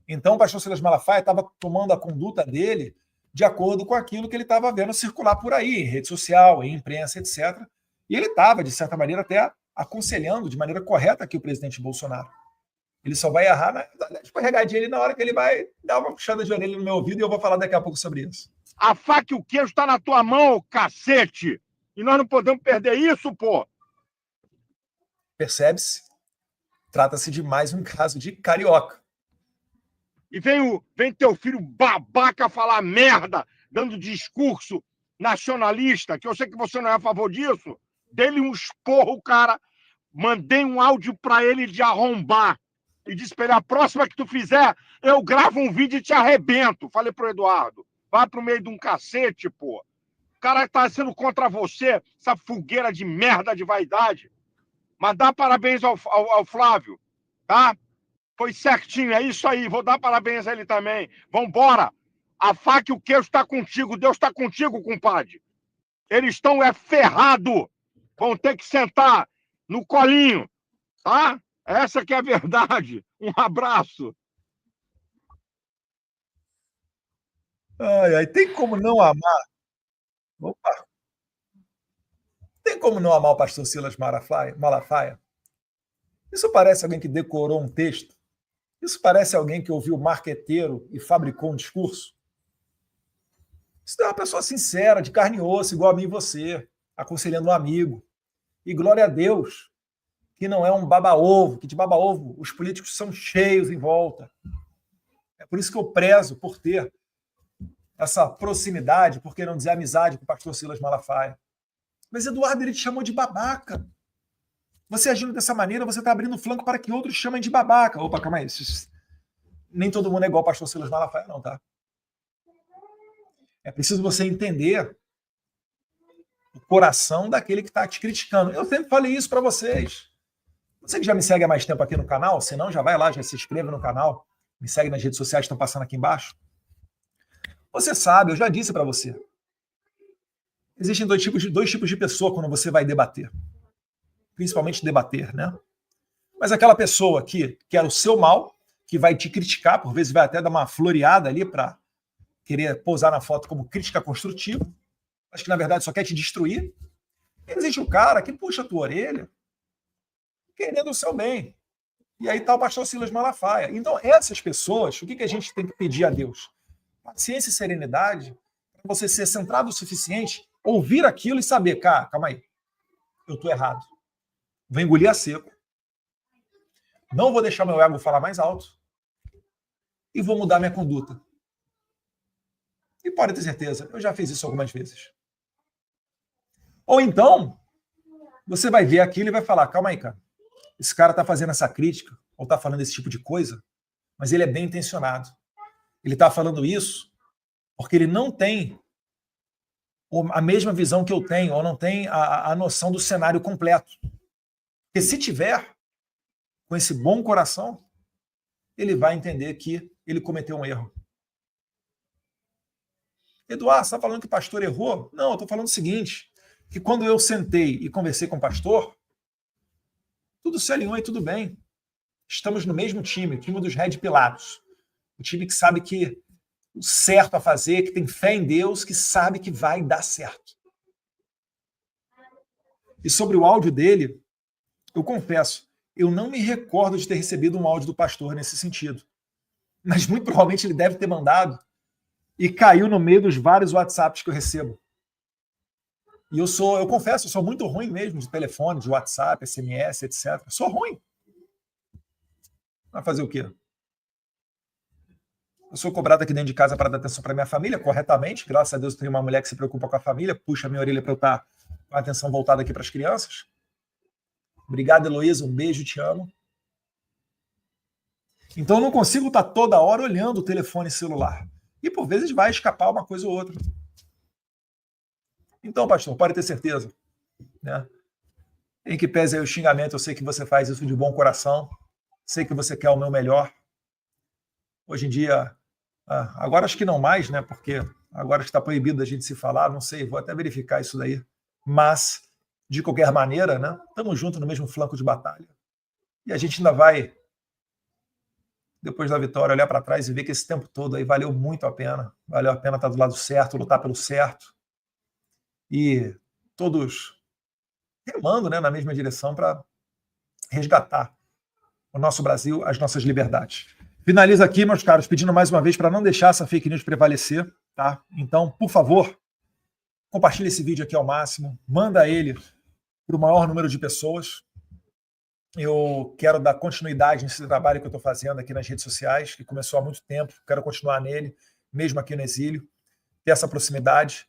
Então, o pastor Silas Malafaia estava tomando a conduta dele de acordo com aquilo que ele estava vendo circular por aí, em rede social, em imprensa, etc. E ele estava, de certa maneira, até aconselhando de maneira correta aqui o presidente Bolsonaro. Ele só vai errar, escorregadinha ali na hora que ele vai dar uma puxada de orelha no meu ouvido, e eu vou falar daqui a pouco sobre isso. A faca e o queijo está na tua mão, cacete! E nós não podemos perder isso, pô! Percebe-se? Trata-se de mais um caso de carioca. E vem teu filho babaca falar merda, dando discurso nacionalista, que eu sei que você não é a favor disso. Dei-lhe um esporro, cara. Mandei um áudio pra ele de arrombar. E disse pra ele, a próxima que tu fizer, eu gravo um vídeo e te arrebento. Falei pro Eduardo, vai pro meio de um cacete, pô. O cara tá sendo contra você, essa fogueira de merda de vaidade. Mas dá parabéns ao Flávio, tá? Foi certinho, é isso aí. Vou dar parabéns a ele também. Vambora. A faca e o queijo está contigo. Deus está contigo, compadre. Eles estão ferrados. Vão ter que sentar no colinho. Tá? Essa que é a verdade. Um abraço. Ai, tem como não amar? Opa! Tem como não amar o pastor Silas Malafaia? Isso parece alguém que decorou um texto? Isso parece alguém que ouviu marqueteiro e fabricou um discurso? Isso é uma pessoa sincera, de carne e osso, igual a mim e você, aconselhando um amigo. E glória a Deus, que não é um baba-ovo, que de baba-ovo os políticos são cheios em volta. É por isso que eu prezo por ter essa proximidade, por que não dizer amizade com o pastor Silas Malafaia. Mas Eduardo, ele te chamou de babaca. Você agindo dessa maneira, você está abrindo flanco para que outros chamem de babaca. Opa, calma aí. Nem todo mundo é igual ao pastor Silas Malafaia, não, tá? É preciso você entender coração daquele que está te criticando. Eu sempre falei isso para vocês. Você que já me segue há mais tempo aqui no canal, se não, já vai lá, já se inscreve no canal, me segue nas redes sociais que estão passando aqui embaixo. Você sabe, eu já disse para você. Existem dois tipos de pessoa quando você vai debater. Principalmente debater, né? Mas aquela pessoa que quer o seu mal, que vai te criticar, por vezes vai até dar uma floreada ali para querer posar na foto como crítica construtiva, mas que na verdade só quer te destruir. Existe o cara que puxa a tua orelha querendo o seu bem. E aí está o pastor Silas Malafaia. Então, essas pessoas, o que a gente tem que pedir a Deus? Paciência e serenidade, para você ser centrado o suficiente, ouvir aquilo e saber, cara, calma aí, eu estou errado. Vou engolir a seco. Não vou deixar meu ego falar mais alto. E vou mudar minha conduta. E pode ter certeza, eu já fiz isso algumas vezes. Ou então, você vai ver aquilo e vai falar, calma aí, cara. Esse cara está fazendo essa crítica, ou está falando esse tipo de coisa, mas ele é bem intencionado. Ele está falando isso porque ele não tem a mesma visão que eu tenho, ou não tem a noção do cenário completo. Porque se tiver, com esse bom coração, ele vai entender que ele cometeu um erro. Eduardo, você está falando que o pastor errou? Não, eu estou falando o seguinte, que quando eu sentei e conversei com o pastor, tudo se alinhou e tudo bem. Estamos no mesmo time, o time dos Red Pilatos. O time que sabe que o certo a fazer, que tem fé em Deus, que sabe que vai dar certo. E sobre o áudio dele, eu confesso, eu não me recordo de ter recebido um áudio do pastor nesse sentido. Mas muito provavelmente ele deve ter mandado e caiu no meio dos vários WhatsApps que eu recebo. E eu confesso, eu sou muito ruim mesmo de telefone, de WhatsApp, SMS, etc. Eu sou ruim. Vai fazer o quê? Eu sou cobrado aqui dentro de casa para dar atenção para minha família, corretamente. Graças a Deus eu tenho uma mulher que se preocupa com a família, puxa a minha orelha para eu estar com a atenção voltada aqui para as crianças. Obrigado, Heloísa. Um beijo, te amo. Então eu não consigo estar toda hora olhando o telefone celular. E por vezes vai escapar uma coisa ou outra. Então, pastor, pode ter certeza, né? Em que pese aí o xingamento, eu sei que você faz isso de bom coração, sei que você quer o meu melhor. Hoje em dia, agora acho que não mais, né? Porque agora está proibido da gente se falar, não sei, vou até verificar isso daí. Mas, de qualquer maneira, né? Estamos juntos no mesmo flanco de batalha. E a gente ainda vai, depois da vitória, olhar para trás e ver que esse tempo todo aí valeu muito a pena. Valeu a pena estar do lado certo, lutar pelo certo. E todos remando, né, na mesma direção para resgatar o nosso Brasil, as nossas liberdades. Finalizo aqui, meus caros, pedindo mais uma vez para não deixar essa fake news prevalecer, tá? Então, por favor, compartilhe esse vídeo aqui ao máximo, manda ele para o maior número de pessoas. Eu quero dar continuidade nesse trabalho que eu estou fazendo aqui nas redes sociais, que começou há muito tempo, quero continuar nele, mesmo aqui no exílio, ter essa proximidade.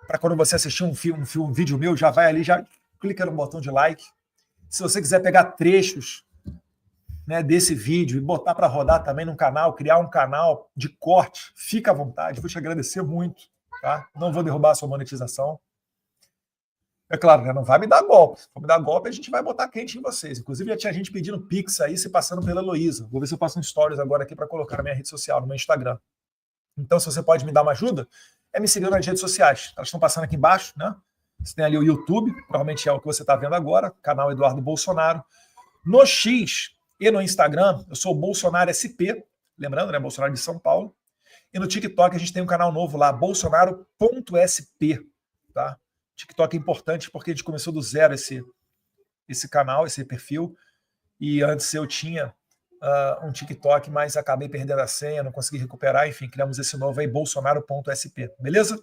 Para quando você assistir um vídeo meu, já vai ali, já clica no botão de like. Se você quiser pegar trechos, né, desse vídeo e botar para rodar também no canal, criar um canal de corte, fica à vontade, vou te agradecer muito, tá? Não vou derrubar a sua monetização. É claro, né, não vai me dar golpe. Se for me dar golpe, a gente vai botar quente em vocês. Inclusive, já tinha gente pedindo Pix aí, se passando pela Heloísa. Vou ver se eu faço um stories agora aqui para colocar na minha rede social, no meu Instagram. Então, se você pode me dar uma ajuda, é me seguir nas redes sociais. Elas estão passando aqui embaixo, né? Você tem ali o YouTube, provavelmente é o que você está vendo agora, canal Eduardo Bolsonaro. No X e no Instagram, eu sou o Bolsonaro SP, lembrando, né? Bolsonaro de São Paulo. E no TikTok a gente tem um canal novo lá, bolsonaro.sp, tá? TikTok é importante porque a gente começou do zero esse canal, esse perfil. E antes eu tinha um TikTok, mas acabei perdendo a senha, não consegui recuperar, enfim, criamos esse novo aí, bolsonaro.sp, beleza?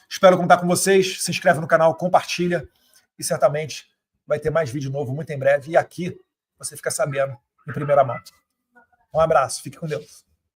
Espero contar com vocês, se inscreve no canal, compartilha e certamente vai ter mais vídeo novo muito em breve e aqui você fica sabendo em primeira mão. Um abraço, fique com Deus.